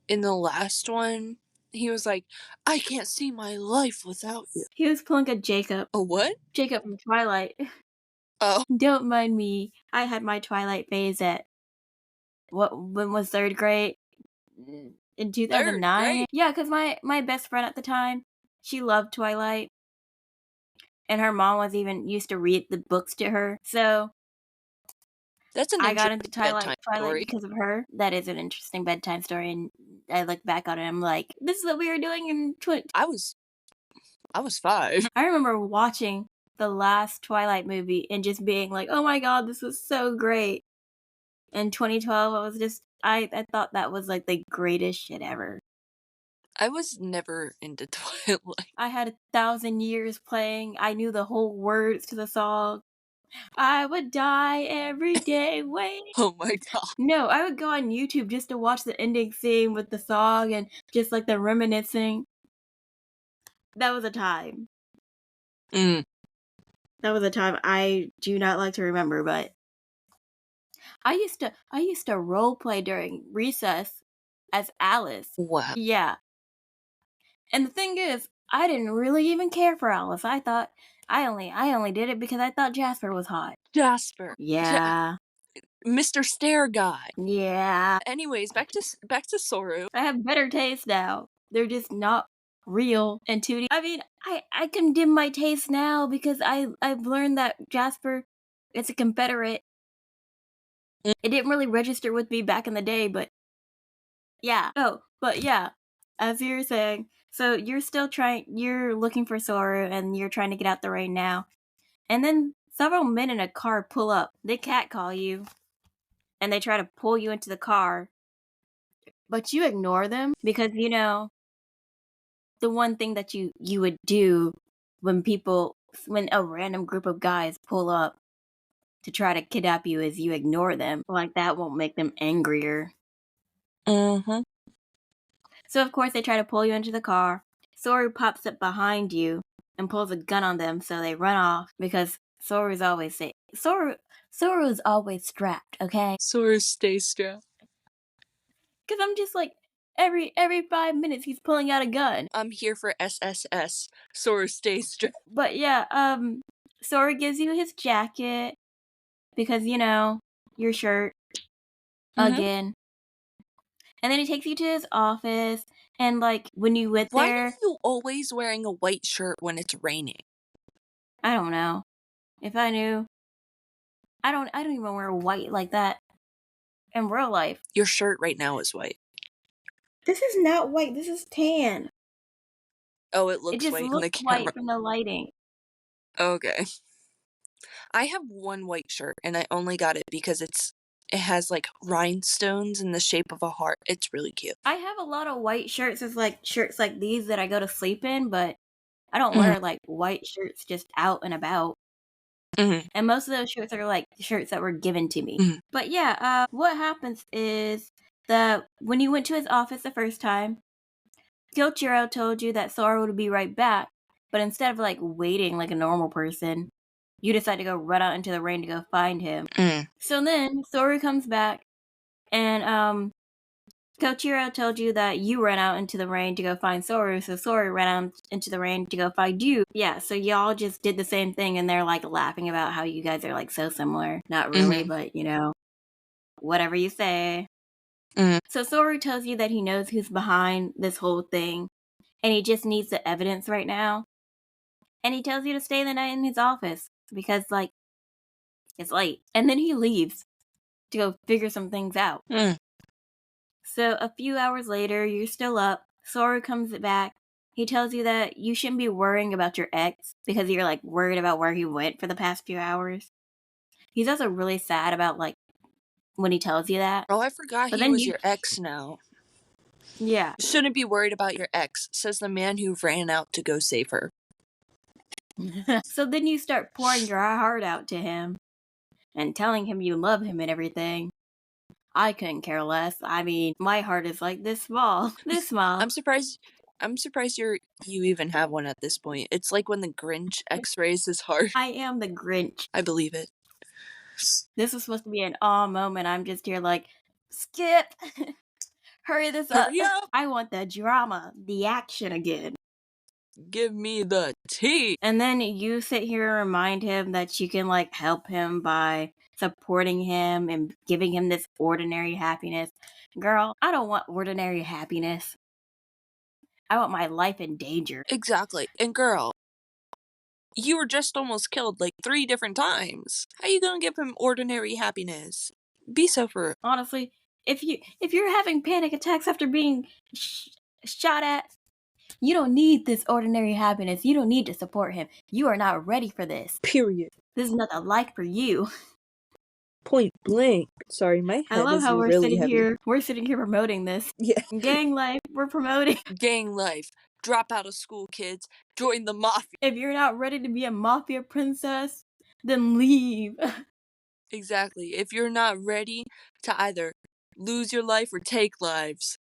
in the last one, he was like, I can't see my life without you. He was pulling a Jacob. A what? Jacob from Twilight. Oh. Don't mind me. I had my Twilight phase at, when was 3rd grade? In 2009? Yeah, because my best friend at the time, she loved Twilight. And her mom was even used to read the books to her. So that's I got into Twilight story. because of her. That is an interesting bedtime story, and I look back on it and I'm like, this is what we were doing in I was 5. I remember watching the last Twilight movie and just being like, oh my god, this was so great. In 2012, I was just, I thought that was like the greatest shit ever. I was never into Twilight. I had 1,000 years playing. I knew the whole words to the song. I would die every day waiting. Oh my god. No, I would go on YouTube just to watch the ending scene with the song and just like the reminiscing. That was a time. That was a time I do not like to remember, but I used to role play during recess as Alice. Wow. Yeah. And the thing is, I didn't really even care for Alice. I thought I only did it because I thought Jasper was hot. Jasper. Yeah. Mr. Stare Guy. Yeah. Anyways, back to Soryu. I have better taste now. They're just not real and 2D. I mean, I condemn my taste now because I've learned that Jasper is a Confederate. It didn't really register with me back in the day, but yeah. Oh, but yeah. As you were saying, so you're looking for Soryu and you're trying to get out the rain now. And then several men in a car pull up. They catcall you. And they try to pull you into the car. But you ignore them because, you know, the one thing that you would do when a random group of guys pull up to try to kidnap you is you ignore them. Like, that won't make them angrier. So, of course, they try to pull you into the car. Soryu pops up behind you and pulls a gun on them, so they run off because Soryu's always safe. Soryu's always strapped, okay? Soryu, stay strapped. Because I'm just like, every 5 minutes he's pulling out a gun. I'm here for SSS. Soryu, stay strapped. But yeah, Soryu gives you his jacket because, you know, your shirt again. And then he takes you to his office, and like when you went Why there, are you always wearing a white shirt when it's raining? I don't know. If I knew, I don't even wear white like that in real life. Your shirt right now is white. This is not white. This is tan. Oh, it It looks just white in looks the camera. white from the lighting. Okay. I have one white shirt, and I only got it because it has like rhinestones in the shape of a heart. It's really cute. I have a lot of white shirts. It's like shirts like these that I go to sleep in, but I don't wear like white shirts just out and about. And most of those shirts are like shirts that were given to me. But yeah, what happens is that when you went to his office the first time, Kyochiro told you that Soryu would be right back, but instead of like waiting like a normal person, you decide to go run out into the rain to go find him. So then Soryu comes back, and Kyochiro told you that you ran out into the rain to go find Soryu, so Soryu ran out into the rain to go find you. Yeah, so y'all just did the same thing, and they're like laughing about how you guys are like so similar. Not really, but you know, whatever you say. So Soryu tells you that he knows who's behind this whole thing, and he just needs the evidence right now. And he tells you to stay the night in his office because, like, it's late. And then he leaves to go figure some things out. So a few hours later, you're still up. Soryu comes back. He tells you that you shouldn't be worrying about your ex because you're like worried about where he went for the past few hours. He's also really sad about like when he tells you that. Oh, I forgot But he then was your ex now. Yeah. Shouldn't be worried about your ex, says the man who ran out to go save her. So then you start pouring your heart out to him and telling him you love him and everything. I couldn't care less. I mean, my heart is like this small. This small. I'm surprised you even have one at this point. It's like when the Grinch x-rays his heart. I am the Grinch. I believe it. This was supposed to be an awe moment. I'm just here like, skip. Hurry this up. Hurry up. I want the drama, the action again. Give me the tea. And then you sit here and remind him that you can like help him by supporting him and giving him this ordinary happiness. Girl, I don't want ordinary happiness. I want my life in danger. Exactly. And girl, you were just almost killed like 3 different times. How you gonna give him ordinary happiness? Be so for honestly, if you're having panic attacks after being shot at, you don't need this ordinary happiness. You don't need to support him. You are not ready for this. Period. This is not the life for you. Point blank. Sorry, my head I love is how we're really sitting heavy. here. We're sitting here promoting this. Yeah. Gang life. We're promoting. Gang life. Drop out of school, kids. Join the mafia. If you're not ready to be a mafia princess, then leave. Exactly. If you're not ready to either lose your life or take lives,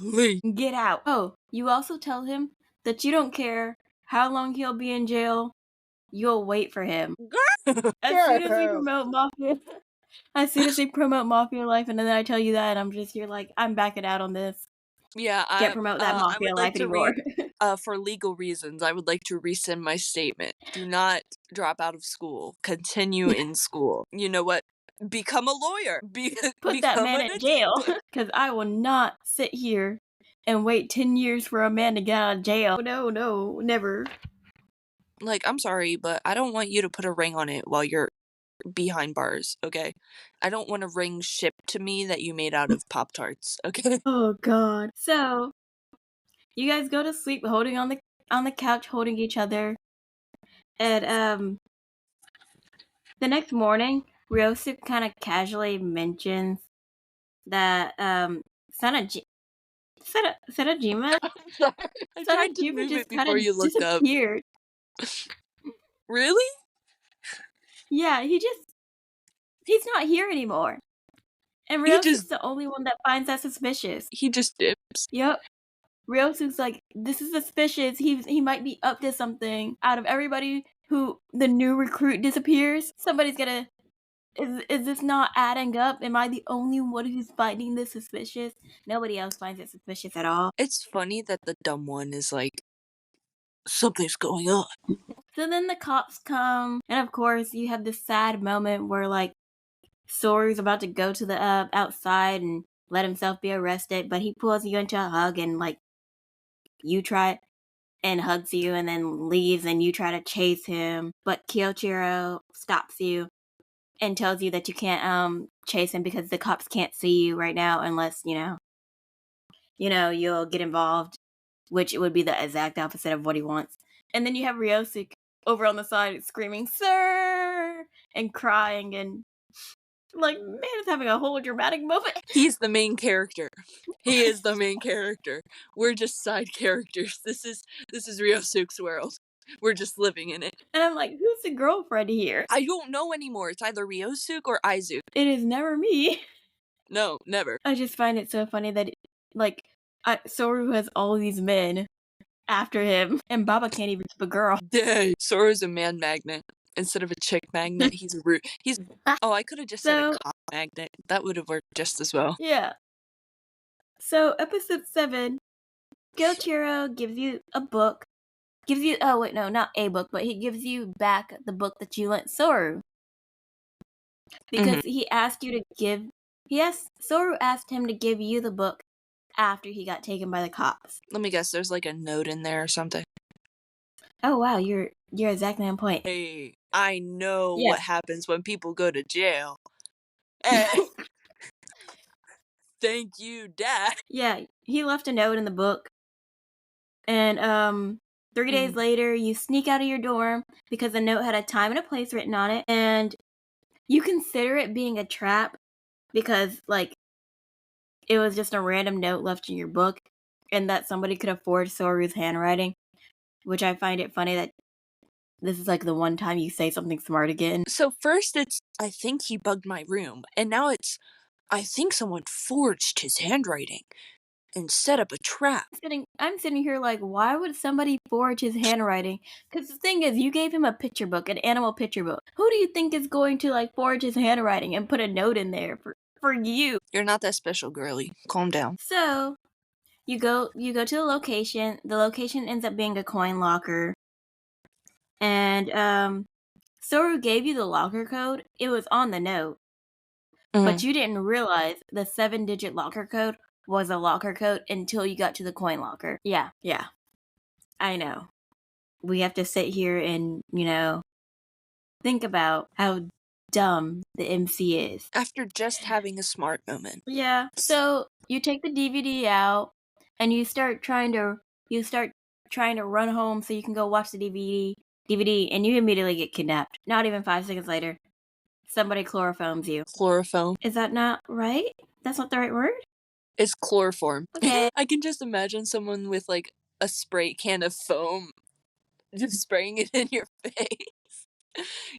leave. Get out. Oh, you also tell him that you don't care how long he'll be in jail. You'll wait for him. As soon as we promote mafia, life, and then I tell you that, and I'm just here like, I'm backing out on this. Yeah, Can't promote that mafia life anymore. For legal reasons, I would like to rescind my statement. Do not drop out of school. Continue in school. You know what? Become a lawyer. Put that man in jail. Because I will not sit here and wait 10 years for a man to get out of jail. No, never. Like, I'm sorry, but I don't want you to put a ring on it while you're behind bars, okay? I don't want a ring shipped to me that you made out of Pop-Tarts, okay? Oh, God. So, you guys go to sleep holding on the couch, holding each other. And, the next morning, Ryosuke kind of casually mentions that, Sanajima? I'm sorry. I tried to move it before you looked disappeared. Up. Really? Yeah, he's not here anymore. And Ryosuke's the only one that finds that suspicious. He just dips. Yep. Ryosuke's like, this is suspicious. He might be up to something. Out of everybody who the new recruit disappears, somebody's gonna. Is this not adding up? Am I the only one who's finding this suspicious? Nobody else finds it suspicious at all. It's funny that the dumb one is like, something's going on. So then the cops come, and of course you have this sad moment where like Soryu's about to go to the outside and let himself be arrested, but he pulls you into a hug and like you try and hugs you and then leaves and you try to chase him, but Kyoichiro stops you and tells you that you can't chase him because the cops can't see you right now unless, you'll get involved, which would be the exact opposite of what he wants. And then you have Ryosuke over on the side screaming, "Sir!" and crying and like, man is having a whole dramatic moment. He's the main character. He is the main character. We're just side characters. This is Ryosuke's world. We're just living in it. And I'm like, who's the girlfriend here? I don't know anymore. It's either Ryosuke or Aizuke. It is never me. No, never. I just find it so funny that, Soryu has all these men after him, and Baba can't even keep a girl. Dang. Soru's a man magnet. Instead of a chick magnet, he's a root. I could have just said a cop magnet. That would have worked just as well. Yeah. So, episode 7, Kyoichiro gives you a book. Not a book, but he gives you back the book that you lent Soryu. Because Soryu asked him to give you the book after he got taken by the cops. Let me guess, there's like a note in there or something. Oh wow, you're exactly on point. Hey, I know what happens when people go to jail. Hey. Thank you, Dad. Yeah, he left a note in the book. And 3 days later, you sneak out of your dorm because the note had a time and a place written on it, and you consider it being a trap because, it was just a random note left in your book, and that somebody could have forged Soryu's handwriting, which I find it funny that this is, the one time you say something smart again. So first it's, I think he bugged my room, and now it's, I think someone forged his handwriting and set up a trap. I'm sitting here like, why would somebody forge his handwriting? Because the thing is, you gave him a picture book, an animal picture book. Who do you think is going to, forge his handwriting and put a note in there for you? You're not that special, girly. Calm down. So, you go to the location. The location ends up being a coin locker. And, Soryu gave you the locker code. It was on the note. But you didn't realize the 7-digit locker code was a locker code until you got to the coin locker. Yeah. I know. We have to sit here and, think about how dumb the MC is. After just having a smart moment. Yeah. So you take the DVD out and you start trying to run home so you can go watch the DVD, and you immediately get kidnapped. Not even 5 seconds later, somebody chloroforms you. Chloroform. Is that not right? That's not the right word? It's chloroform. Okay. I can just imagine someone with a spray can of foam just spraying it in your face.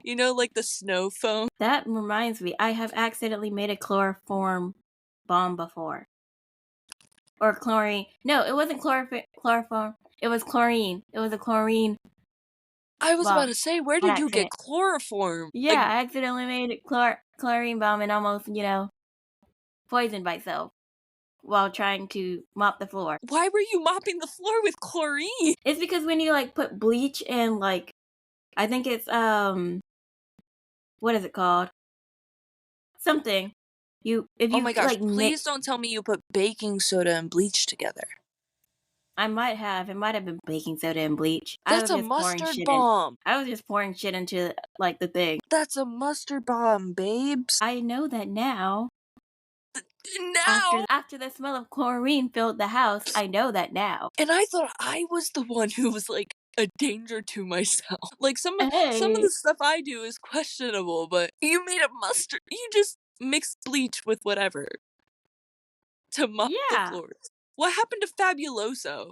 You know, like the snow foam? That reminds me, I have accidentally made a chloroform bomb before. Or chlorine. No, it wasn't chloroform. It was chlorine. It was a chlorine. I was about to say, where did you get chloroform? Yeah, I accidentally made a chlorine bomb and almost, poisoned myself while trying to mop the floor. Why were you mopping the floor with chlorine? It's because when you, put bleach and, I think it's, what is it called? Something. Oh my gosh, please don't tell me you put baking soda and bleach together. I might have. It might have been baking soda and bleach. That's a mustard bomb. I was just pouring shit into, the thing. That's a mustard bomb, babes. I know that now. Now? After the smell of chlorine filled the house, I know that now. And I thought I was the one who was, a danger to myself. Some of the stuff I do is questionable, but you made a mustard. You just mixed bleach with whatever to mop the floors. What happened to Fabuloso?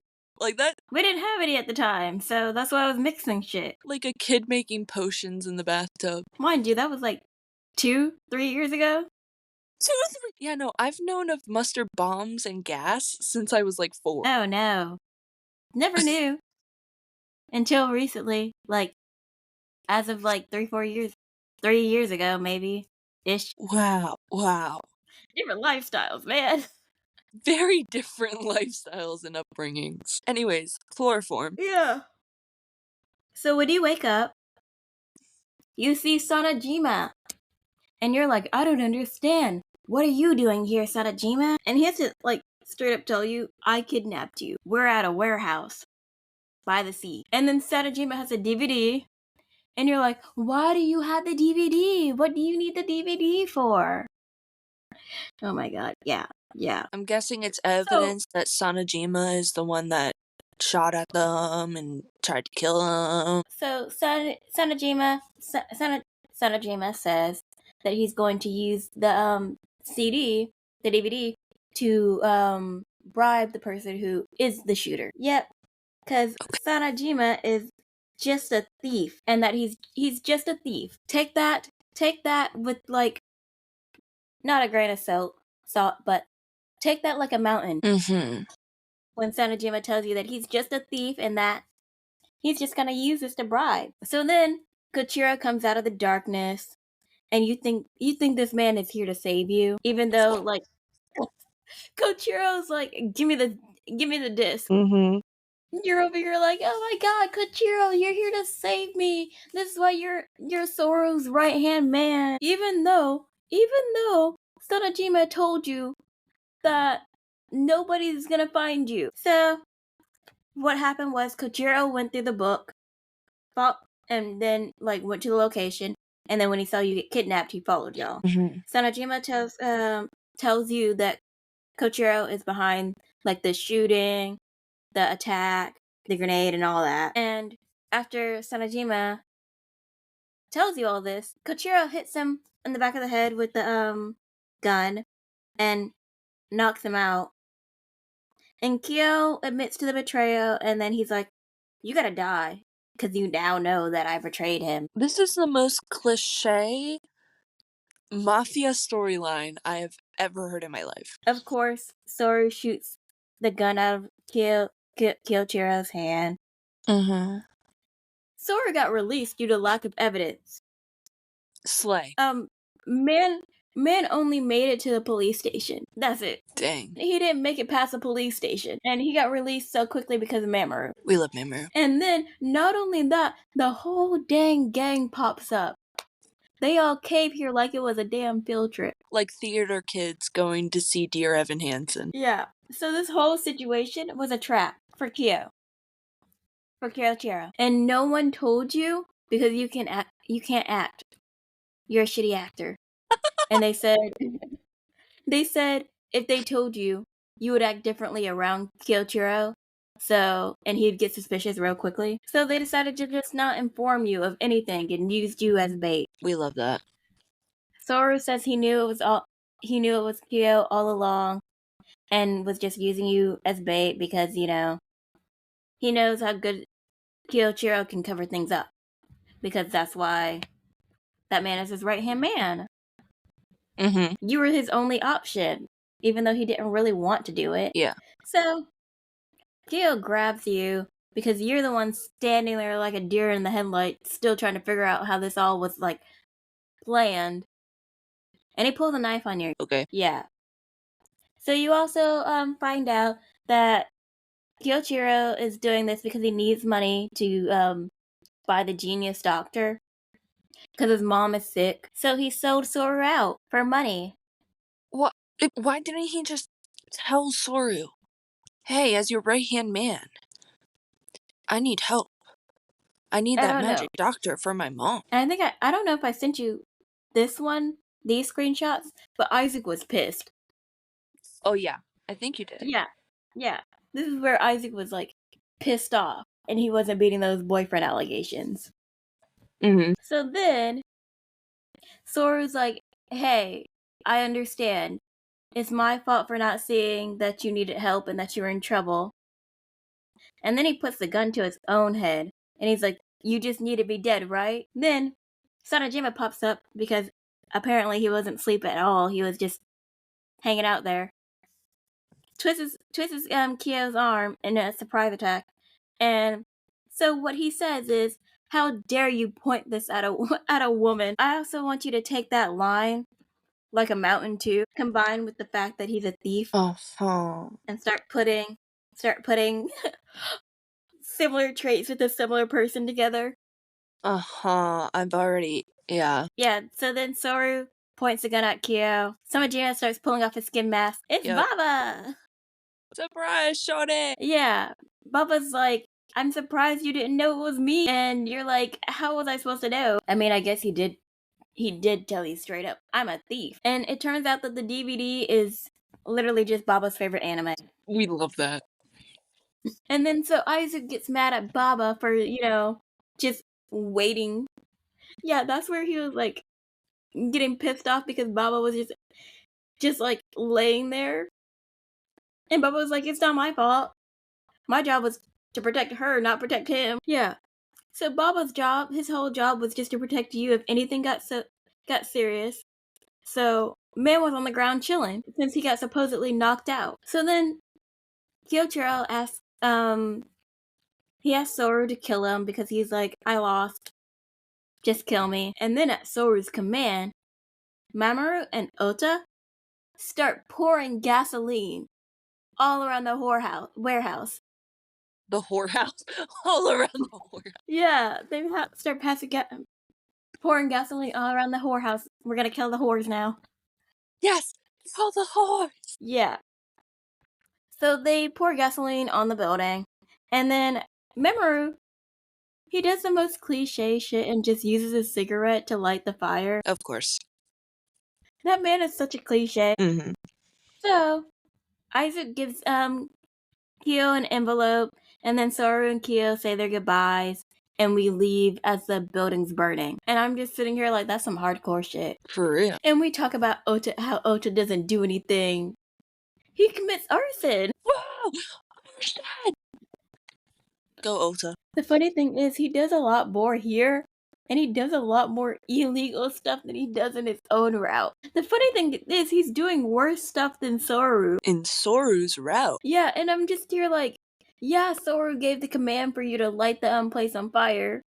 That? We didn't have any at the time, so that's why I was mixing shit. Like a kid making potions in the bathtub. Mind you, that was 2-3 years ago. 2, 3. Yeah, no, I've known of mustard bombs and gas since I was like 4. Oh no. Never knew. Until recently. Like, as of like 3 years ago, maybe. Ish. Wow. Different lifestyles, man. Very different lifestyles and upbringings. Anyways, chloroform. Yeah. So when you wake up, you see Sanajima. And you're like, I don't understand. What are you doing here, Sanajima? And he has to, like, straight up tell you, I kidnapped you. We're at a warehouse by the sea. And then Sanajima has a DVD. And you're like, why do you have the DVD? What do you need the DVD for? Oh my god, yeah. I'm guessing it's evidence that Sanajima is the one that shot at them and tried to kill them. So Sanajima says that he's going to use the DVD to bribe the person who is the shooter. Yep, because Sanajima is just a thief, and that he's just a thief. Take that with, like, not a grain of salt, but take that like a mountain. Mm-hmm. When Sanajima tells you that he's just a thief and that he's just gonna use this to bribe. So then Kochiro comes out of the darkness, and you think this man is here to save you, even though, like, Kochiro's like, give me the disc. Mm-hmm. You're over here like, oh my god, Kochiro, you're here to save me. This is why you're Sorrow's right hand man. Even though Sanajima told you that nobody's gonna find you. So what happened was Kochiro went through the book, and then, like, went to the location, and then when he saw you get kidnapped, he followed y'all. Mm-hmm. Sanajima tells you that Kochiro is behind, like, the shooting, the attack, the grenade, and all that. And after Sanajima tells you all this, Kochiro hits him in the back of the head with the gun and knocks him out. And Kyo admits to the betrayal, and then he's like, you gotta die, because you now know that I betrayed him. This is the most cliche mafia storyline I have ever heard in my life. Of course, Soryu shoots the gun out of Kyochiro's hand. Mm-hmm. Soryu got released due to lack of evidence. Slay. Man only made it to the police station. That's it. Dang. He didn't make it past the police station. And he got released so quickly because of Mamoru. We love Mamoru. And then, not only that, the whole dang gang pops up. They all came here like it was a damn field trip. Like theater kids going to see Dear Evan Hansen. Yeah. So this whole situation was a trap for Kyo. For Kyochiro. And no one told you because you can't act. You're a shitty actor. And they said if they told you, you would act differently around Kyochiro. So, and he'd get suspicious real quickly. So they decided to just not inform you of anything and used you as bait. We love that. Soryu says he knew it was Kyo all along and was just using you as bait because, he knows how good Kyochiro can cover things up. Because that's why that man is his right-hand man. Mm-hmm. You were his only option, even though he didn't really want to do it. Yeah. So, Kyo grabs you because you're the one standing there like a deer in the headlights, still trying to figure out how this all was, like, planned. And he pulls a knife on you. Okay. Yeah. So you also find out that Kyochiro is doing this because he needs money to buy the genius doctor. Because his mom is sick. So he sold Soryu out for money. What? Why didn't he just tell Soryu, hey, as your right-hand man, I need help. I need that magic doctor for my mom. And I think I don't know if I sent you these screenshots, but Isaac was pissed. Oh yeah, I think you did. Yeah. This is where Isaac was, like, pissed off, and he wasn't beating those boyfriend allegations. Mm-hmm. So then, Soru's like, hey, I understand. It's my fault for not seeing that you needed help and that you were in trouble. And then he puts the gun to his own head, and he's like, you just need to be dead, right? Then, Sanajima pops up because apparently he wasn't asleep at all. He was just hanging out there. Twists Kyo's arm in a surprise attack, and so what he says is, "How dare you point this at a woman? I also want you to take that line like a mountain too, combined with the fact that he's a thief, and start putting similar traits with a similar person together." I've already, yeah. Yeah, so then Soryu points a gun at Kyo. Samajima starts pulling off his skin mask. It's Baba! Surprise, shorty! Yeah, Baba's like, "I'm surprised you didn't know it was me." And you're like, how was I supposed to know? I mean, I guess he did tell you straight up, "I'm a thief." And it turns out that the DVD is literally just Baba's favorite anime. We love that. And then so Isaac gets mad at Baba for, just waiting. Yeah, that's where he was like getting pissed off because Baba was just like laying there. And Baba was like, "It's not my fault. My job was to protect her, not protect him." Yeah. So Baba's job, his whole job was just to protect you if anything got serious. So man was on the ground chilling since he got supposedly knocked out. So then Kyochiro asks he asked Soryu to kill him because he's like, "I lost. Just kill me." And then at Soryu's command, Mamoru and Ota start pouring gasoline all around the warehouse. The whorehouse? All around the whorehouse. Yeah, they start pouring gasoline all around the whorehouse. We're gonna kill the whores now. Yes! Kill the whores! Yeah. So they pour gasoline on the building. And then Mamoru, he does the most cliche shit and just uses a cigarette to light the fire. Of course. That man is such a cliche. Mm-hmm. So Isaac gives Kyo an envelope, and then Soryu and Kyo say their goodbyes, and we leave as the building's burning. And I'm just sitting here like, that's some hardcore shit. For real. And we talk about Ota, how Ota doesn't do anything. He commits arson. Whoa! Arson! Go, Ota. The funny thing is, he does a lot more here, and he does a lot more illegal stuff than he does in his own route. The funny thing is, he's doing worse stuff than Soryu. In Soryu's route. Yeah, and I'm just here like, yeah, Soryu gave the command for you to light the place on fire,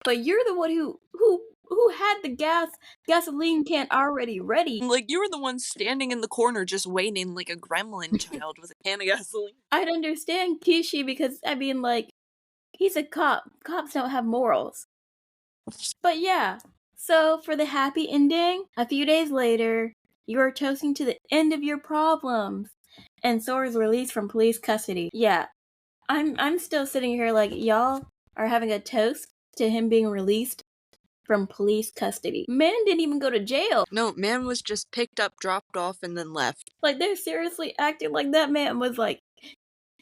but you're the one who had the gasoline can already ready. Like, you were the one standing in the corner just waiting like a gremlin child with a can of gasoline. I'd understand Kishi because, I mean, like, he's a cop. Cops don't have morals. But yeah, so for the happy ending, a few days later, you are toasting to the end of your problems, and Sora's released from police custody. Yeah, I'm still sitting here like, y'all are having a toast to him being released from police custody. Man didn't even go to jail. No, man was just picked up, dropped off, and then left. Like, they're seriously acting like that man was like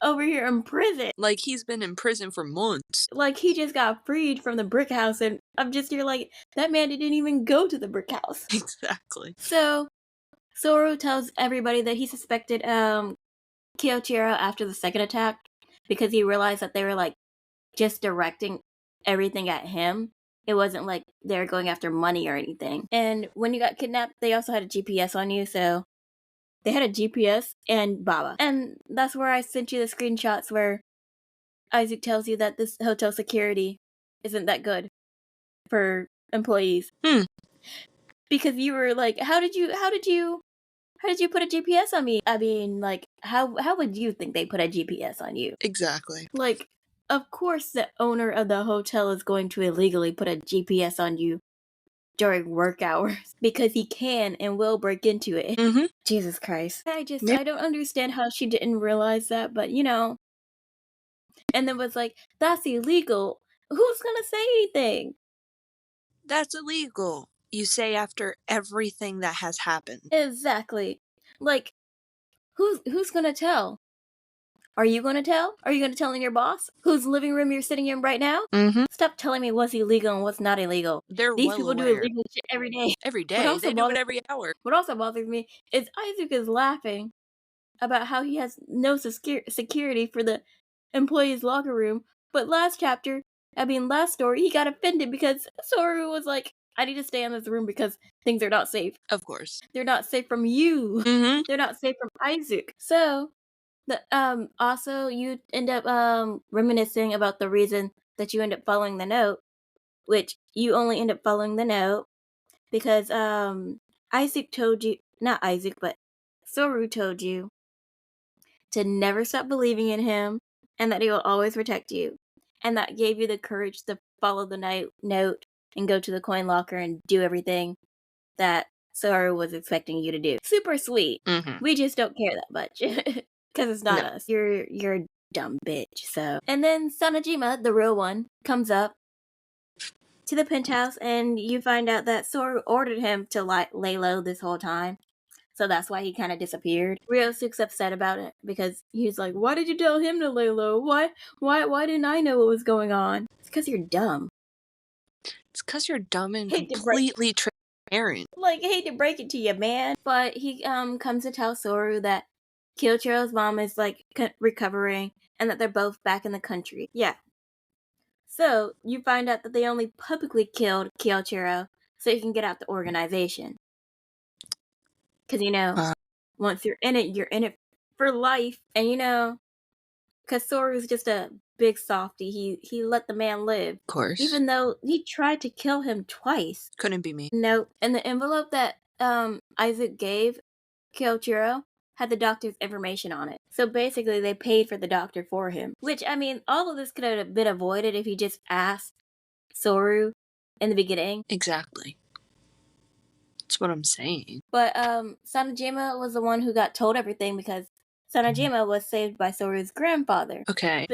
over here in prison. Like, he's been in prison for months. Like, he just got freed from the brick house, and I'm just here like, that man didn't even go to the brick house. Exactly. So Soryu tells everybody that he suspected Kyochiro after the second attack because he realized that they were like just directing everything at him. It wasn't like they were going after money or anything. And when you got kidnapped, they also had a GPS on you, so they had a GPS and Baba. And that's where I sent you the screenshots where Isaac tells you that this hotel security isn't that good for employees. Because you were like, how did you put a GPS on me? I mean, like, how would you think they put a GPS on you? Exactly. Like, of course the owner of the hotel is going to illegally put a GPS on you during work hours because he can and will break into it. Mm-hmm. Jesus Christ. I don't understand how she didn't realize that, but and then was like, that's illegal. Who's gonna say anything? That's illegal. You say after everything that has happened. Exactly. Like, who's gonna tell? Are you gonna tell? Are you gonna tell in your boss? Whose living room you're sitting in right now? Mm-hmm. Stop telling me what's illegal and what's not illegal. They're These well people aware. do illegal shit every day. Every day. They do it every hour. What also bothers me is Isaac is laughing about how he has no security for the employee's locker room, but last story, he got offended because Soryu was like, I need to stay in this room because things are not safe. Of course. They're not safe from you. Mm-hmm. They're not safe from Isaac. So, also you end up reminiscing about the reason that you end up following the note, which you only end up following the note because Isaac told you, not Isaac, but Soryu told you to never stop believing in him and that he will always protect you. And that gave you the courage to follow the note and go to the coin locker and do everything that Soryu was expecting you to do. Super sweet. Mm-hmm. We just don't care that much because it's not us. You're a dumb bitch. So, and then Sanajima, the real one, comes up to the penthouse, and you find out that Soryu ordered him to lay low this whole time. So that's why he kind of disappeared. Ryosuke's upset about it because he's like, "Why did you tell him to lay low? Why didn't I know what was going on?" It's because you're dumb. It's because you're dumb and completely transparent. Like, I hate to break it to you, man. But he comes to tell Soryu that Kyochiro's mom is like recovering and that they're both back in the country. Yeah. So you find out that they only publicly killed Kyochiro so you can get out the organization. Because once you're in it for life. And because Soryu's just a big softy, he let the man live. Of course. Even though he tried to kill him twice. Couldn't be me. No. And the envelope that Isaac gave Kyochiro had the doctor's information on it. So basically they paid for the doctor for him. Which, I mean, all of this could have been avoided if he just asked Soryu in the beginning. Exactly. That's what I'm saying. But Sanajima was the one who got told everything because Sanajima was saved by Soryu's grandfather. Okay.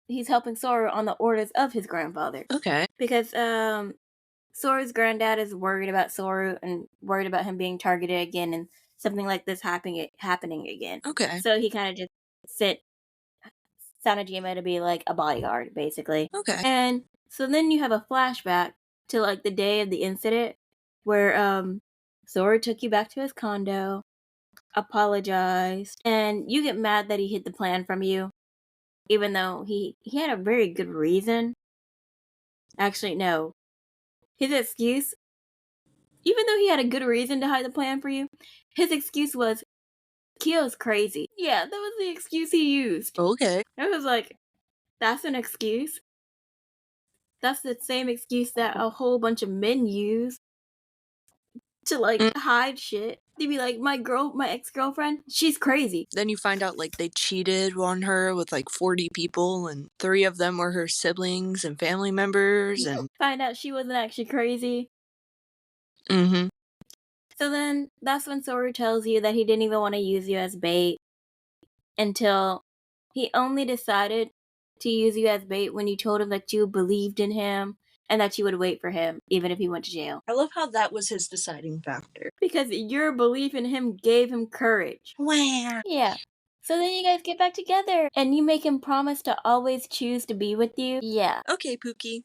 He's helping Soryu on the orders of his grandfather. Okay. Because Soryu's granddad is worried about Soryu and worried about him being targeted again and something like this happening again. Okay. So he kind of just sent Sanajima to be like a bodyguard, basically. Okay. And so then you have a flashback to like the day of the incident where Soryu took you back to his condo, apologized, and you get mad that he hid the plan from you, even though he had a very good reason. Actually, no. His excuse, even though he had a good reason to hide the plan for you, his excuse was, Kyo's crazy. Yeah, that was the excuse he used. Okay. I was like, that's an excuse? That's the same excuse that a whole bunch of men use to like hide shit. They'd be like, my ex-girlfriend, she's crazy. Then you find out like they cheated on her with like 40 people and 3 of them were her siblings and family members and find out she wasn't actually crazy. Mm-hmm. So then that's when Soryu tells you that he didn't even want to use you as bait until he only decided to use you as bait when you told him that you believed in him and that you would wait for him even if he went to jail. I love how that was his deciding factor. Because your belief in him gave him courage. Wow. Yeah. So then you guys get back together and you make him promise to always choose to be with you. Yeah. Okay, Pookie.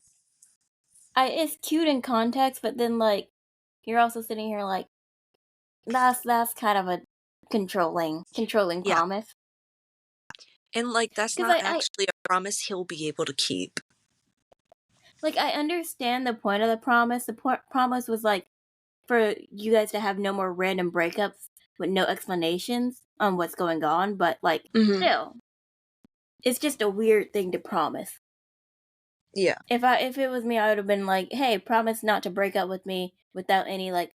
It's cute in context, but then like you're also sitting here like that's kind of a controlling promise. And like that's not actually a promise he'll be able to keep. Like I understand the point of the promise. The promise was like for you guys to have no more random breakups with no explanations on what's going on, but like still, it's just a weird thing to promise. Yeah. If it was me, I would have been like, "Hey, promise not to break up with me without any like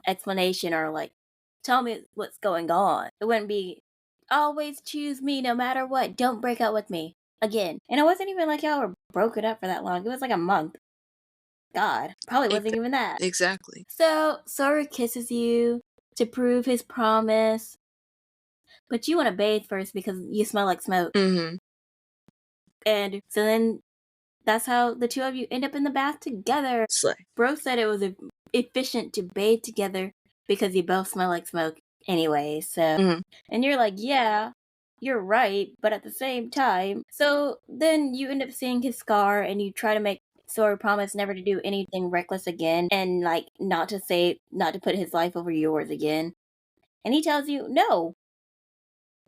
explanation or like tell me what's going on." It wouldn't be always choose me no matter what. Don't break up with me again. And it wasn't even like y'all were broken up for that long. It was like a month. God, probably wasn't even that. Exactly. So Soryu kisses you to prove his promise, but you want to bathe first because you smell like smoke. Mm-hmm. And so then that's how the two of you end up in the bath together. Slay. Bro said it was efficient to bathe together because you both smell like smoke anyway. So, and you're like, yeah, you're right, but at the same time. So then you end up seeing his scar and you try to make Soryu promise never to do anything reckless again and like not to put his life over yours again. And he tells you no.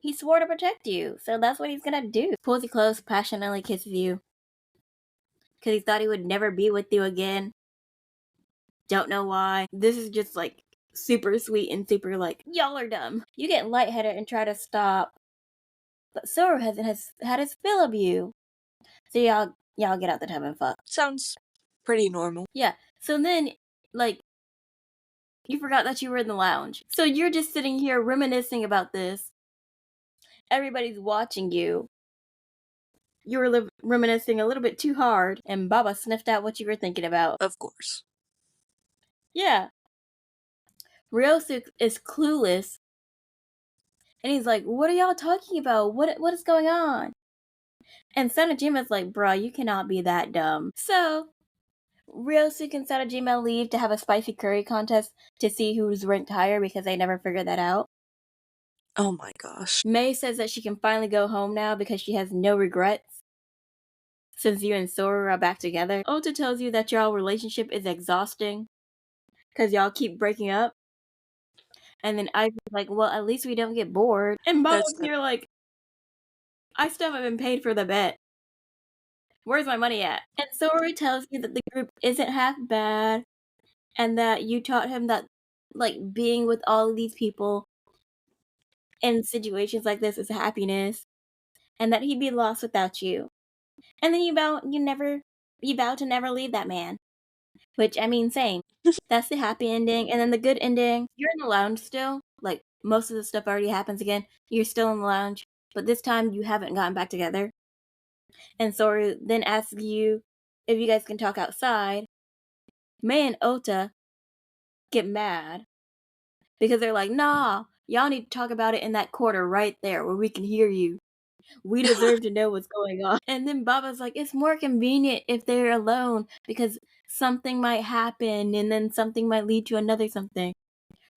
He swore to protect you, so that's what he's gonna do. Pulls you close, passionately kisses you. Because he thought he would never be with you again. Don't know why. This is just like super sweet and super like, y'all are dumb. You get lightheaded and try to stop, but Soryu has had his fill of you. So y'all get out the tub and fuck. Sounds pretty normal. Yeah. So then, like, you forgot that you were in the lounge. So you're just sitting here reminiscing about this. Everybody's watching you. You were reminiscing a little bit too hard, and Baba sniffed out what you were thinking about. Of course. Yeah. Ryosuke is clueless. And he's like, what are y'all talking about? What is going on? And Sanajima's like, bruh, you cannot be that dumb. So, Ryosuke and Sanajima leave to have a spicy curry contest to see who's ranked higher because they never figured that out. Oh my gosh. Mei says that she can finally go home now because she has no regrets since you and Soryu are back together. Ota tells you that y'all relationship is exhausting because y'all keep breaking up. And then Ivy's like, well, at least we don't get bored. And Baba's here like, I still haven't been paid for the bet. Where's my money at? And Soryu tells you that the group isn't half bad and that you taught him that, like, being with all of these people in situations like this is happiness and that he'd be lost without you. And then you vow to never leave that man. Which, I mean, same. That's the happy ending. And then the good ending, you're in the lounge still. Like, most of the stuff already happens again. You're still in the lounge. But this time, you haven't gotten back together. And Soryu then asks you if you guys can talk outside. Mei and Ota get mad. Because they're like, nah, y'all need to talk about it in that corner right there where we can hear you. We deserve to know what's going on. And then Baba's like, it's more convenient if they're alone because something might happen and then something might lead to another something.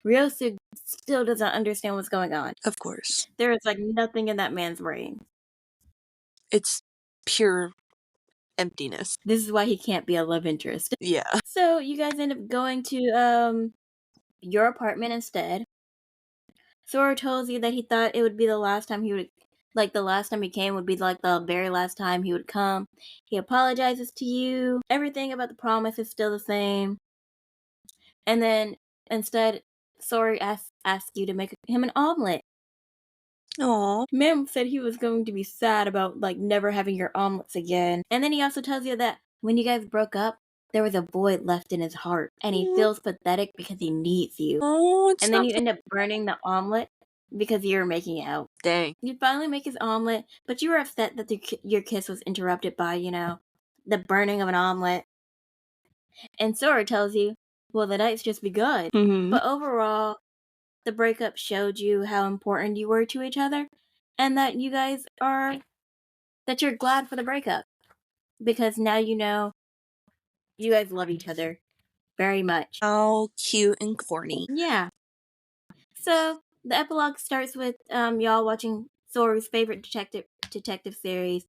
Ryosuke still doesn't understand what's going on. Of course. There is like nothing in that man's brain. It's pure emptiness. This is why he can't be a love interest. Yeah. So you guys end up going to your apartment instead. Soryu tells you that he thought it would be the last time he would, like the last time he came would be like the very last time he would come. He apologizes to you. Everything about the promise is still the same. And then instead, Soryu asks you to make him an omelet. Aww. Mim said he was going to be sad about like never having your omelets again. And then he also tells you that when you guys broke up, there was a void left in his heart, and he feels pathetic because he needs you. Oh, and then you end up burning the omelet because you were making out. Dang. You finally make his omelet, but you were upset that your kiss was interrupted by, the burning of an omelet. And Soryu tells you, well, the night's just begun. Mm-hmm. But overall, the breakup showed you how important you were to each other, and that that you're glad for the breakup. Because now you know you guys love each other very much. How cute and corny. Yeah. So the epilogue starts with y'all watching Soru's favorite detective series,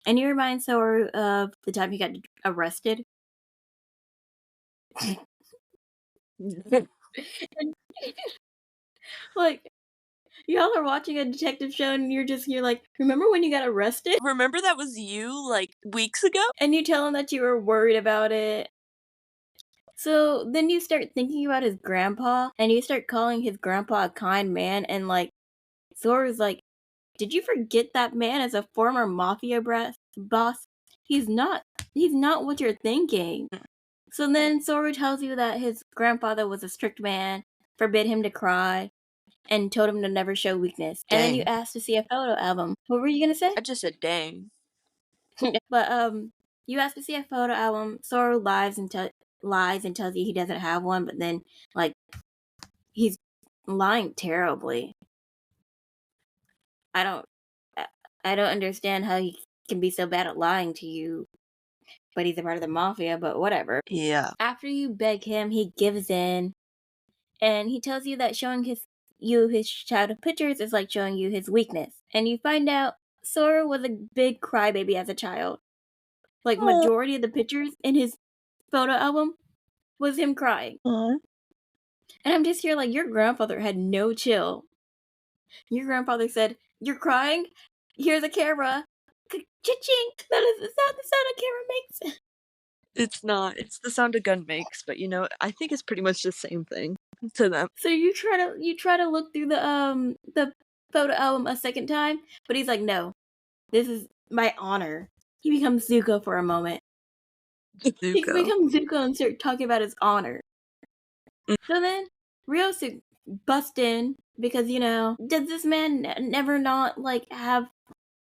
and you remind Soryu of the time he got arrested. Like, y'all are watching a detective show and you're like, remember when you got arrested? Remember that was you, like, weeks ago? And you tell him that you were worried about it. So then you start thinking about his grandpa, and you start calling his grandpa a kind man, and like, Soru's like, did you forget that man as a former mafia boss? He's not what you're thinking. So then Soryu tells you that his grandfather was a strict man, forbid him to cry, and told him to never show weakness. Dang. And then you asked to see a photo album. What were you gonna say? I just said dang. But you asked to see a photo album. Soryu lies and tells you he doesn't have one, but then like he's lying terribly. I don't understand how he can be so bad at lying to you. But he's a part of the mafia, but whatever. Yeah. After you beg him, he gives in. And he tells you that showing his childhood pictures is like showing you his weakness. And you find out Soryu was a big crybaby as a child. Like, majority of the pictures in his photo album was him crying. Aww. And I'm just here like, your grandfather had no chill. Your grandfather said, you're crying? Here's a camera. Cha-ching! That is the sound a camera makes. It's not. It's the sound a gun makes, but I think it's pretty much the same thing to them. So you try to look through the photo album a second time, but he's like, no, this is my honor. He becomes Zuko for a moment. He becomes Zuko and starts talking about his honor. So then Ryosuke busts in because, does this man never not have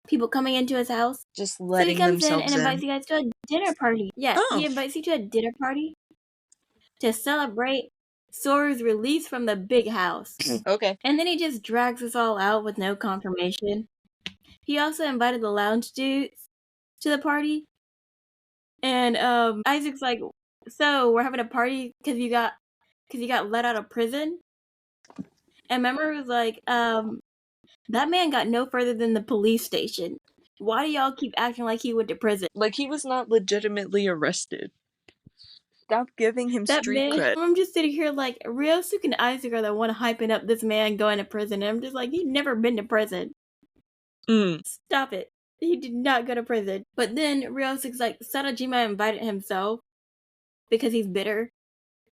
people coming into his house? Just letting so he comes themselves in and invites you guys to a dinner party. Yeah, he invites you to a dinner party to celebrate Soru's release from the big house. Okay. And then he just drags us all out with no confirmation. He also invited the lounge dudes to the party. And Isaac's like, so we're having a party because you got let out of prison? And Memory was like, that man got no further than the police station. Why do y'all keep acting like he went to prison? Like he was not legitimately arrested. Stop giving him street cred. I'm just sitting here like, Ryosuke and Isaac are the one hyping up this man going to prison. And I'm just like, he's never been to prison. Stop it. He did not go to prison. But then Ryosuke's like, Sanojima invited himself because he's bitter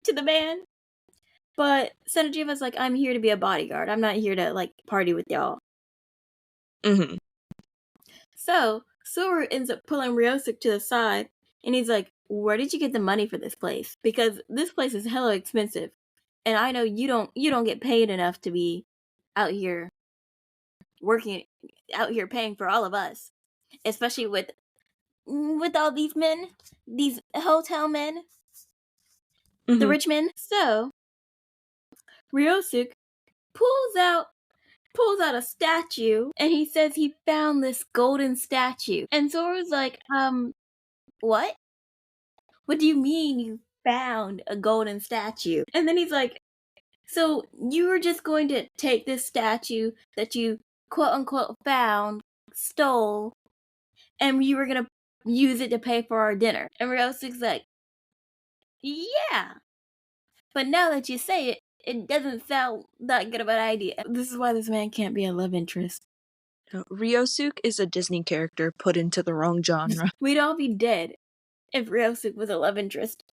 to the man. But Senojima's like, I'm here to be a bodyguard. I'm not here to party with y'all. So Soru ends up pulling Ryosuke to the side, and he's like, where did you get the money for this place? Because this place is hella expensive, and I know you don't get paid enough to be out here working, out here paying for all of us, especially with all these men, these hotel men, the rich men. So Ryosuke pulls out a statue, and he says he found this golden statue. And Soru's like, what? What do you mean you found a golden statue? And then he's like, so you were just going to take this statue that you quote unquote found, stole, and you were going to use it to pay for our dinner. And Ryosuke's like, yeah. But now that you say it, it doesn't sound that good of an idea. This is why this man can't be a love interest. Ryosuke is a Disney character put into the wrong genre. We'd all be dead if Ryosuke was a love interest.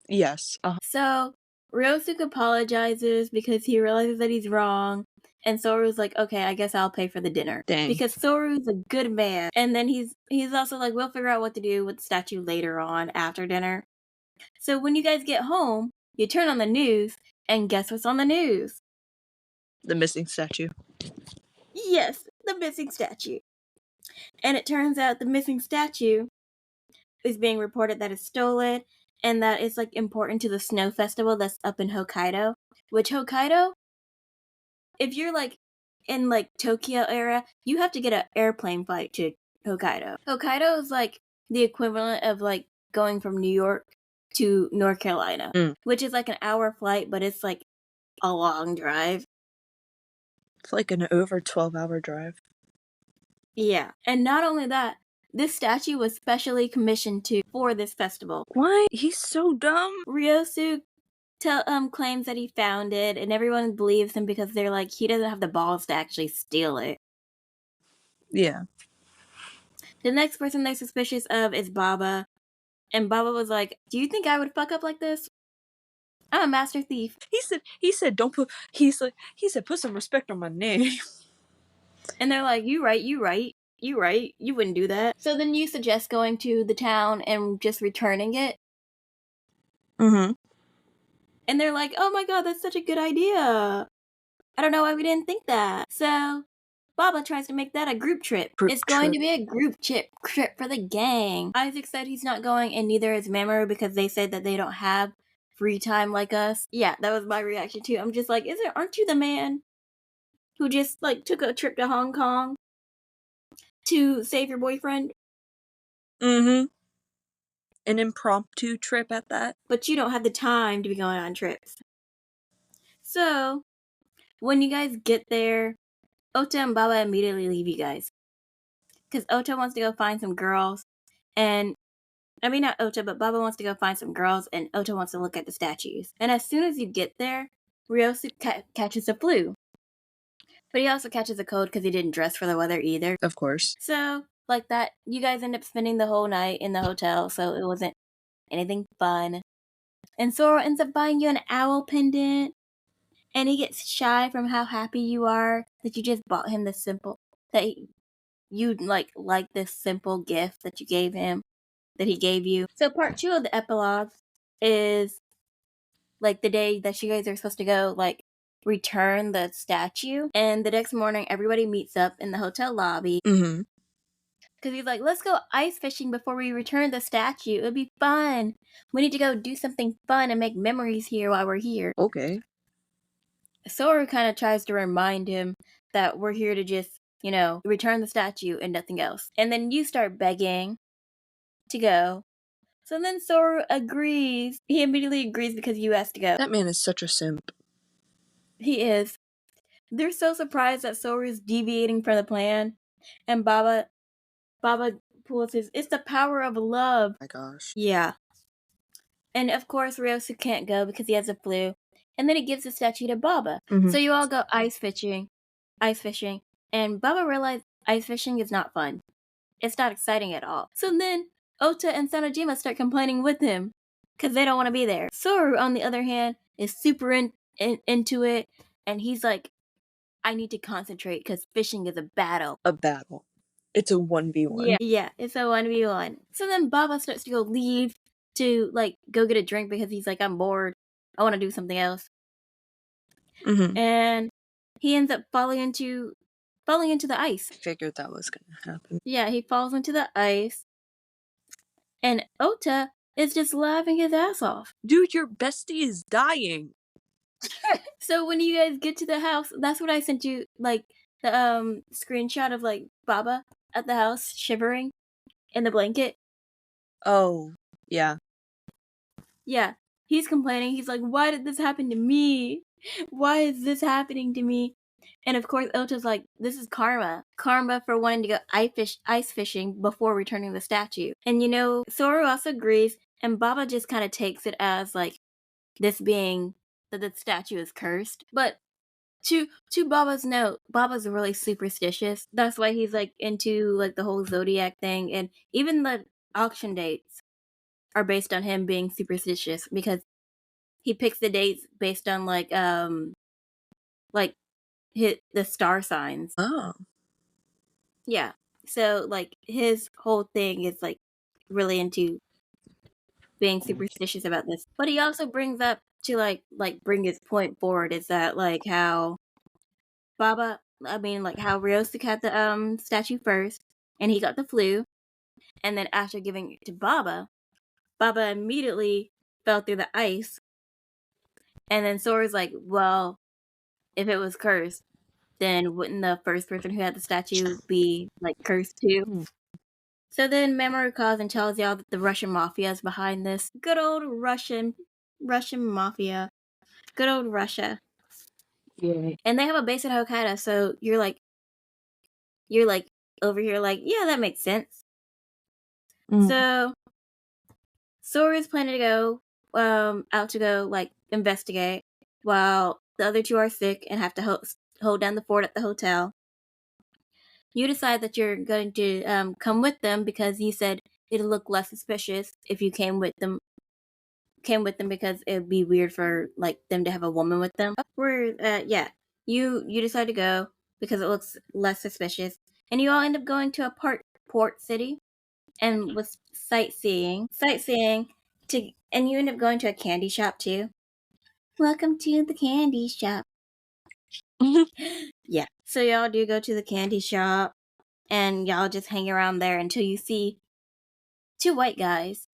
Yes. So Ryosuke apologizes because he realizes that he's wrong. And Soru's like, okay, I guess I'll pay for the dinner. Dang. Because Soru's a good man. And then he's also like, we'll figure out what to do with the statue later on after dinner. So when you guys get home, you turn on the news, and guess what's on the news? The missing statue. Yes, the missing statue. And it turns out the missing statue is being reported that it's stolen, and that it's important to the snow festival that's up in Hokkaido. Which Hokkaido, if you're in Tokyo area, you have to get an airplane flight to Hokkaido. Hokkaido is the equivalent of going from New York to North Carolina, which is an hour flight, but it's a long drive. It's an over 12-hour drive. Yeah, and not only that, this statue was specially commissioned for this festival. Why? He's so dumb. Ryosuke claims that he found it, and everyone believes him because they're like, he doesn't have the balls to actually steal it. Yeah. The next person they're suspicious of is Baba, and Baba was like, do you think I would fuck up like this? I'm a master thief. He said don't put, he said put some respect on my name. And they're like, you right, you wouldn't do that. So then you suggest going to the town and just returning it. And they're like, oh my god, that's such a good idea. I don't know why we didn't think that. So Baba tries to make that a group trip. It's going to be a group trip for the gang. Isaac said he's not going, and neither is Mamoru, because they said that they don't have free time like us. Yeah, that was my reaction too. I'm just like, aren't you the man who just took a trip to Hong Kong to save your boyfriend? An impromptu trip at that. But you don't have the time to be going on trips. So when you guys get there, Ota and Baba immediately leave you guys. Because Ota wants to go find some girls. And, I mean not Ota, but Baba wants to go find some girls, and Ota wants to look at the statues. And as soon as you get there, Ryosuke catches a flu. But he also catches a cold because he didn't dress for the weather either. Of course. So, that, you guys end up spending the whole night in the hotel, so it wasn't anything fun. And Soryu ends up buying you an owl pendant. And he gets shy from how happy you are that you just bought him this simple, that you like this simple gift that you gave him, that he gave you. So part 2 of the epilogue is like the day that you guys are supposed to go like return the statue. And the next morning, everybody meets up in the hotel lobby. Mm-hmm. Because he's like, let's go ice fishing before we return the statue. It'll be fun. We need to go do something fun and make memories here while we're here. Okay. Soryu kind of tries to remind him that we're here to just, return the statue and nothing else. And then you start begging to go. So then Soryu agrees. He immediately agrees because you asked to go. That man is such a simp. He is. They're so surprised that Soryu's deviating from the plan. And Baba pulls his, it's the power of love. Oh my gosh. Yeah. And of course, Ryosu can't go because he has a flu. And then he gives the statue to Baba. Mm-hmm. So you all go ice fishing. And Baba realized ice fishing is not fun. It's not exciting at all. So then Ota and Sanojima start complaining with him because they don't want to be there. Soryu, on the other hand, is super into it. And he's like, I need to concentrate because fishing is a battle. A battle. It's a 1v1. Yeah, it's a 1v1. So then Baba starts to go leave to like go get a drink because he's like, I'm bored. I want to do something else. Mm-hmm. And he ends up falling into the ice. I figured that was gonna happen. Yeah, he falls into the ice. And Ota is just laughing his ass off. Dude, your bestie is dying. So when you guys get to the house, that's what I sent you, like, the screenshot of, like, Baba at the house shivering in the blanket. Oh, yeah. Yeah, he's complaining. He's like, why did this happen to me? Why is this happening to me? And of course, Ota's like, this is karma. Karma for wanting to go ice fishing before returning the statue. And Soryu also agrees, and Baba just kind of takes it as, like, this being that the statue is cursed. But to Baba's note, Baba's really superstitious. That's why he's, like, into, like, the whole zodiac thing. And even the auction dates are based on him being superstitious because he picks the dates based on, like the star signs. Oh. Yeah. So, like, his whole thing is, like, really into being superstitious about this. But he also brings up to, like bring his point forward is that, like, how how Ryosuke had the statue first, and he got the flu, and then after giving it to Baba immediately fell through the ice, and then Sora's like, well, if it was cursed, then wouldn't the first person who had the statue be, like, cursed too? So then Mamoru calls and tells y'all that the Russian mafia is behind this. Good old Russian mafia. Good old Russia. Yeah. And they have a base at Hokkaido, so you're like over here like, yeah, that makes sense. So Sora's planning to go out to go, like, investigate while the other two are sick and have to hold down the fort at the hotel. You decide that you're going to come with them because you said it'll look less suspicious if you came with them because it would be weird for, like, them to have a woman with them. You decide to go because it looks less suspicious, and you all end up going to a port city and with sightseeing and you end up going to a candy shop too. Welcome to the candy shop. Yeah. So y'all do go to the candy shop, and y'all just hang around there until you see two white guys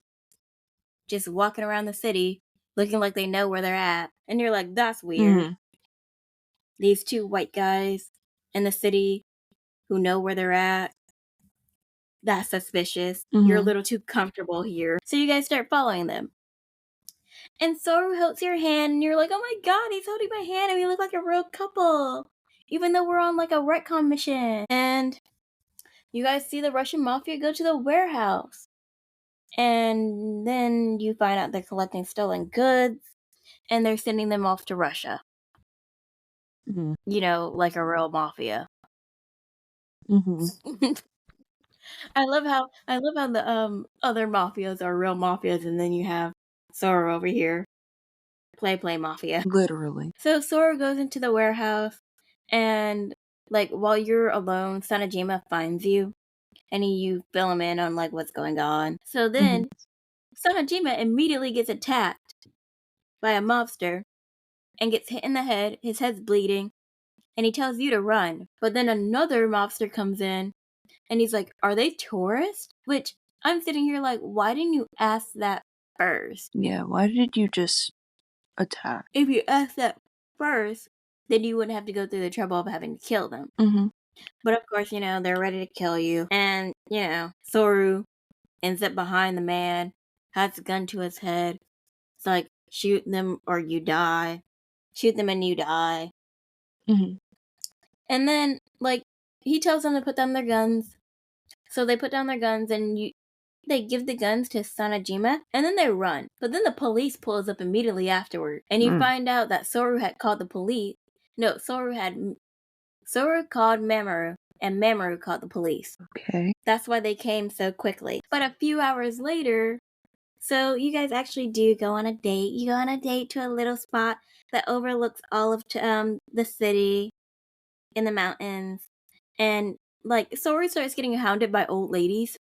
just walking around the city looking like they know where they're at. And you're like, that's weird. These two white guys in the city who know where they're at. That's suspicious. You're a little too comfortable here. So you guys start following them. And Soryu holds your hand, and you're like, oh my god, he's holding my hand, and we look like a real couple. Even though we're on, like, a retcon mission. And you guys see the Russian mafia go to the warehouse. And then you find out they're collecting stolen goods, and they're sending them off to Russia. Like a real mafia. I love how the other mafias are real mafias, and then you have Soryu over here, play mafia. Literally. So Soryu goes into the warehouse, and like while you're alone, Sanajima finds you, and you fill him in on like what's going on. So then Sanajima immediately gets attacked by a mobster and gets hit in the head. His head's bleeding, and he tells you to run. But then another mobster comes in, and he's like, "Are they tourists?" Which I'm sitting here like, why didn't you ask that first? Yeah, why did you just attack? If you asked that first, then you wouldn't have to go through the trouble of having to kill them. But of course, they're ready to kill you. And, Soryu ends up behind the man, has a gun to his head. It's like, shoot them or you die. Shoot them and you die. And then, like, he tells them to put down their guns. So they put down their guns and they give the guns to Sanajima, and then they run. But then the police pulls up immediately afterward, and you find out that Soryu had called the police. No, Soryu called Mamoru, and Mamoru called the police. Okay. That's why they came so quickly. But a few hours later, so you guys actually do go on a date. You go on a date to a little spot that overlooks all of the city in the mountains, and like Soryu starts getting hounded by old ladies.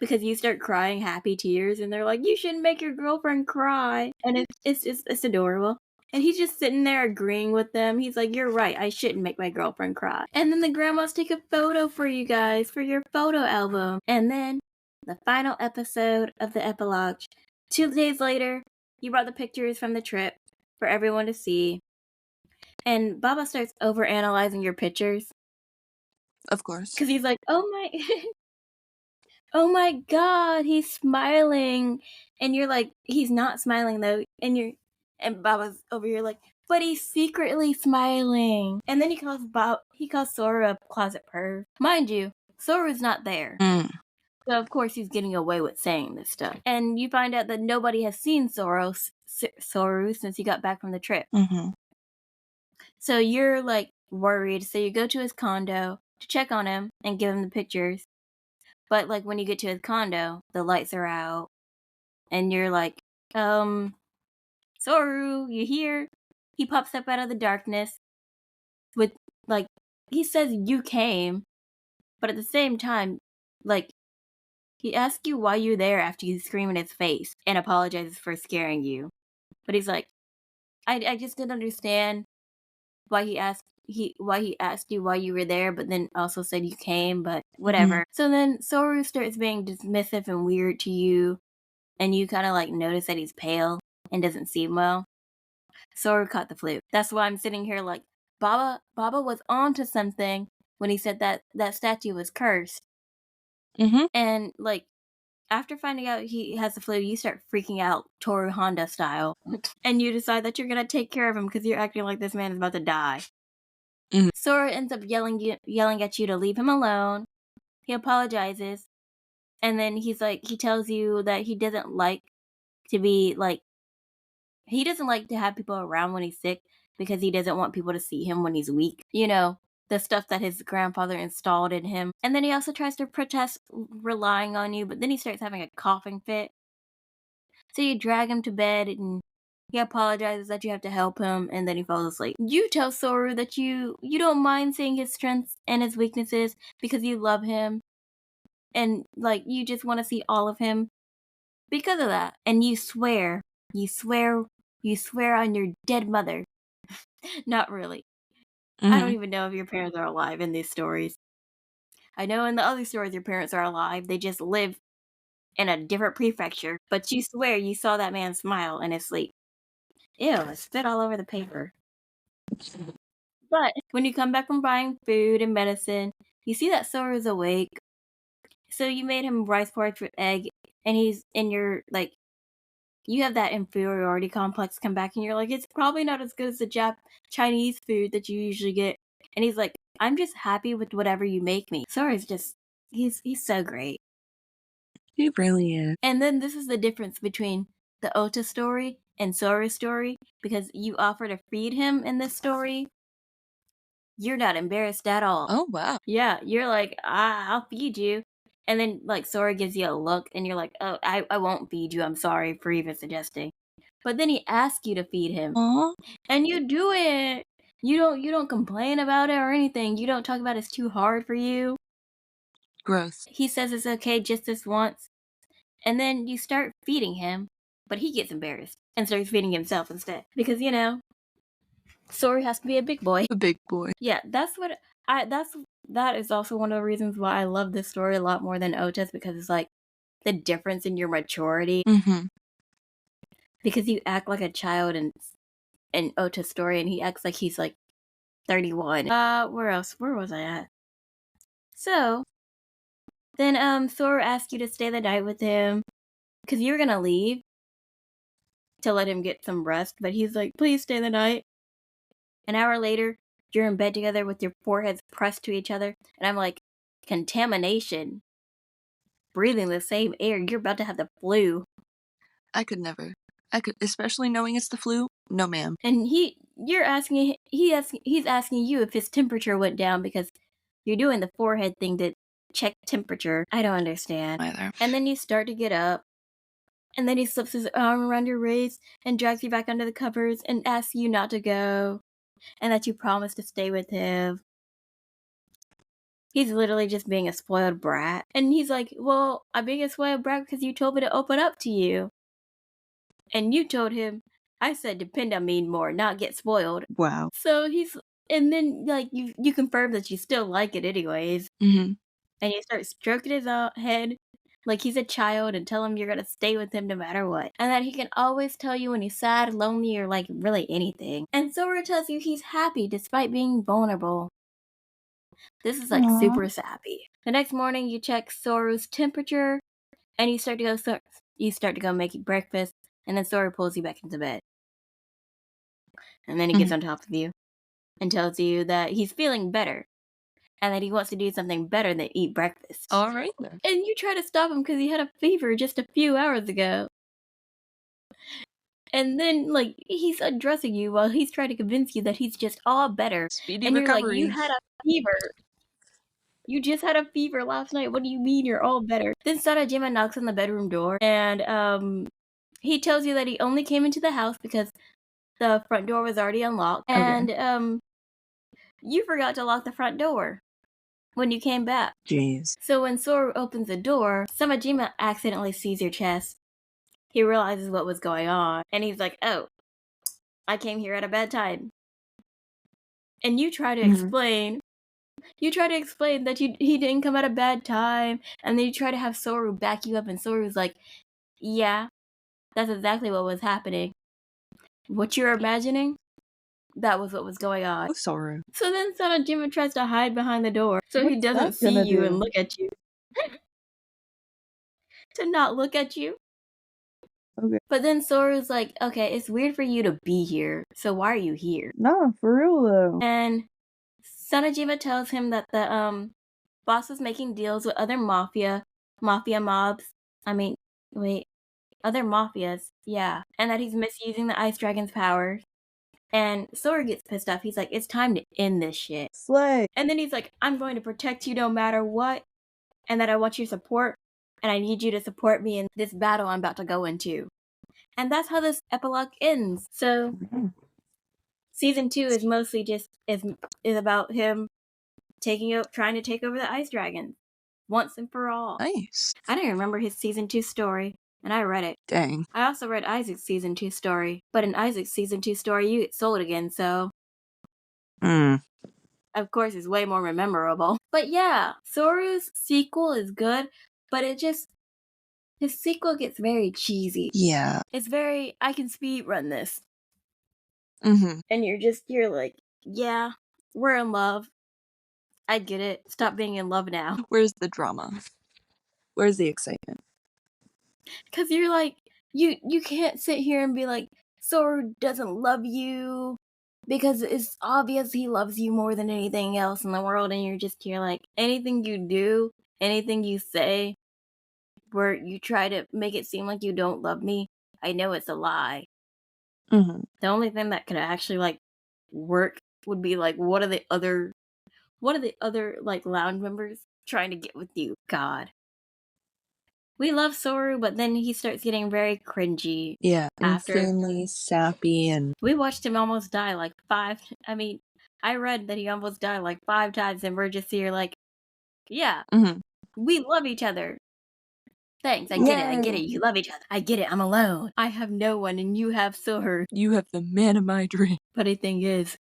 Because you start crying happy tears, and they're like, "You shouldn't make your girlfriend cry," and it's adorable. And he's just sitting there agreeing with them. He's like, "You're right. I shouldn't make my girlfriend cry." And then the grandmas take a photo for you guys for your photo album. And then the final episode of the epilogue. 2 days later, you brought the pictures from the trip for everyone to see. And Baba starts overanalyzing your pictures. Of course. Because he's like, "Oh my." Oh my god, he's smiling. And you're like, he's not smiling though. And Baba's over here like, but he's secretly smiling. And then he calls Soryu a closet perv. Mind you, Soru's not there. So of course he's getting away with saying this stuff. And you find out that nobody has seen Soryu since he got back from the trip. So you're like worried. So you go to his condo to check on him and give him the pictures. But, like, when you get to his condo, the lights are out, and you're like, Soryu, you here? He pops up out of the darkness with, like, he says you came, but at the same time, like, he asks you why you're there after you scream in his face and apologizes for scaring you. But he's like, I just didn't understand why he asked you why you were there, but then also said you came, but whatever. So then Soryu starts being dismissive and weird to you, and you kind of like notice that he's pale and doesn't seem well. Soryu caught the flu. That's why I'm sitting here like, Baba was onto something when he said that statue was cursed. And like, after finding out he has the flu, you start freaking out Toru Honda style. And you decide that you're going to take care of him because you're acting like this man is about to die. Soryu ends up yelling at you to leave him alone. He apologizes. And then he tells you that he doesn't like to be like, he doesn't like to have people around when he's sick because he doesn't want people to see him when he's weak. The stuff that his grandfather installed in him. And then he also tries to protest relying on you, but then he starts having a coughing fit. So you drag him to bed and he apologizes that you have to help him, and then he falls asleep. You tell Soryu that you don't mind seeing his strengths and his weaknesses because you love him. And, like, you just want to see all of him because of that. And you swear on your dead mother. Not really. I don't even know if your parents are alive in these stories. I know in the other stories your parents are alive. They just live in a different prefecture. But you swear you saw that man smile in his sleep. Ew, I spit all over the paper. But when you come back from buying food and medicine, you see that Soru's awake. So you made him rice porridge with egg, and he's in your, like, you have that inferiority complex come back, and you're like, it's probably not as good as the Chinese food that you usually get. And he's like, I'm just happy with whatever you make me. Soru's just, he's so great. He really is. And then this is the difference between the Ota story and Soru's story, because you offer to feed him in this story. You're not embarrassed at all. Oh, wow. Yeah, you're like, I'll feed you. And then, like, Sora gives you a look, and you're like, oh, I won't feed you. I'm sorry for even suggesting. But then he asks you to feed him. Aww. And you do it. You don't complain about it or anything. You don't talk about it's too hard for you. Gross. He says it's okay just this once. And then you start feeding him, but he gets embarrassed and starts feeding himself instead. Because, you know, Soryu has to be a big boy. A big boy. Yeah, that is also one of the reasons why I love this story a lot more than Ota's, because it's like the difference in your maturity. Mm-hmm. Because you act like a child in Ota's story, and he acts like he's like 31. Where else? Where was I at? So then Thor asked you to stay the night with him because you were gonna leave to let him get some rest, but he's like, please stay the night. An hour later, you're in bed together with your foreheads pressed to each other, and I'm like, contamination. Breathing the same air, you're about to have the flu. I could never. Especially knowing it's the flu. No, ma'am. And he's asking you if his temperature went down because you're doing the forehead thing to check temperature. I don't understand. Either. And then you start to get up, and then he slips his arm around your waist and drags you back under the covers and asks you not to go, and that you promise to stay with him. He's literally just being a spoiled brat. And he's like, well, I'm being a spoiled brat because you told me to open up to you. And you told him, I said depend on me more, not get spoiled. Wow. So and then, like, you confirm that you still like it anyways. Mm-hmm. And you start stroking his head like he's a child and tell him you're gonna stay with him no matter what. And that he can always tell you when he's sad, lonely, or like really anything. And Sora tells you he's happy despite being vulnerable. This is like super sappy. The next morning you check Soru's temperature and you start to go make breakfast, and then Sora pulls you back into bed. And then he gets on top of you and tells you that he's feeling better and that he wants to do something better than eat breakfast. All right then. And you try to stop him because he had a fever just a few hours ago. And then, like, he's undressing you while he's trying to convince you that he's just all better. Speedy and recovery. You're like, you had a fever. You just had a fever last night. What do you mean you're all better? Then Sarajima knocks on the bedroom door, and he tells you that he only came into the house because the front door was already unlocked. Okay. And you forgot to lock the front door when you came back. Jeez. So when Soru opens the door, Samajima accidentally sees your chest. He realizes what was going on, and he's like, oh, I came here at a bad time. And you try to explain. You try to explain that he didn't come at a bad time, and then you try to have Soru back you up, and Soru's like, yeah, that's exactly what was happening. What you're imagining, that was what was going on. Oh, Soryu. So then Sanajima tries to hide behind the door so he doesn't see you and look at you. To not look at you. Okay. But then Soru's like, okay, it's weird for you to be here, so why are you here? No, for real though. And Sanajima tells him that the boss was making deals with other mafia mobs. Other mafias, yeah. And that he's misusing the Ice Dragon's powers. And Sora gets pissed off. He's like, it's time to end this shit. Slay. And then he's like, I'm going to protect you no matter what. And that I want your support. And I need you to support me in this battle I'm about to go into. And that's how this epilogue ends. So, season 2 is mostly just is about him trying to take over the Ice Dragon once and for all. Nice. I didn't remember his season 2 story, and I read it. Dang. I also read Isaac's season 2 story, but in Isaac's season 2 story, you get sold again, so of course it's way more memorable. But yeah, Soru's sequel is good, but his sequel gets very cheesy. Yeah. It's very, I can speed run this. And you're like, yeah, we're in love. I get it. Stop being in love now. Where's the drama? Where's the excitement? Because you're like, you can't sit here and be like, Soru doesn't love you because it's obvious he loves you more than anything else in the world, and you're like, anything you do, anything you say, where you try to make it seem like you don't love me, I know it's a lie. The only thing that could actually like work would be like, what are the other like lounge members trying to get with you? God. We love Soryu, but then he starts getting very cringy. Yeah, after. insanely sappy, and we watched him almost die like 5. I mean, I read that he almost died like 5 times, and we're just here like, yeah, we love each other. Thanks, I get it. You love each other. I get it. I'm alone. I have no one, and you have Soryu. You have the man of my dream. Funny thing is,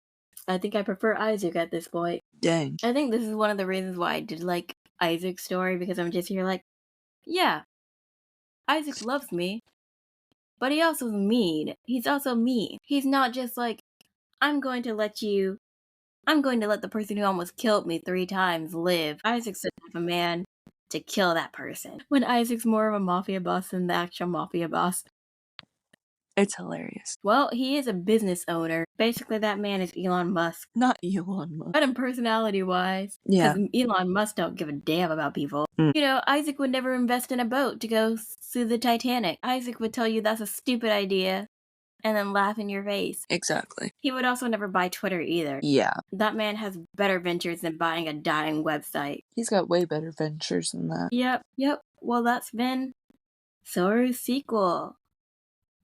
I think I prefer Isaac at this point. Dang. I think this is one of the reasons why I did like Isaac's story, because I'm just here like, yeah, Isaac loves me, but he also is mean. He's also mean. He's not just like, I'm going to let the person who almost killed me 3 times live. Isaac's the type of man to kill that person. When Isaac's more of a mafia boss than the actual mafia boss. It's hilarious. Well, he is a business owner. Basically, that man is Elon Musk. Not Elon Musk. But in personality-wise. Yeah. Because Elon Musk don't give a damn about people. You know, Isaac would never invest in a boat to go see the Titanic. Isaac would tell you that's a stupid idea and then laugh in your face. Exactly. He would also never buy Twitter either. Yeah. That man has better ventures than buying a dying website. He's got way better ventures than that. Yep. Well, that's been Soryu's sequel.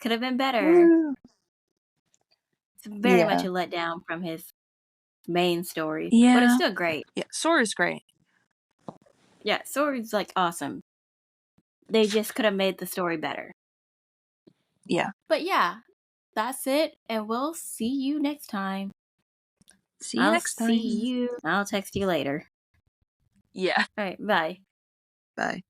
Could have been better. Woo. It's very much a letdown from his main story. Yeah. But it's still great. Yeah, Soryu's great. Yeah, Soryu's like awesome. They just could have made the story better. Yeah. But yeah, that's it, and we'll see you next time. See you next time. I'll text you later. Yeah. Alright, bye. Bye.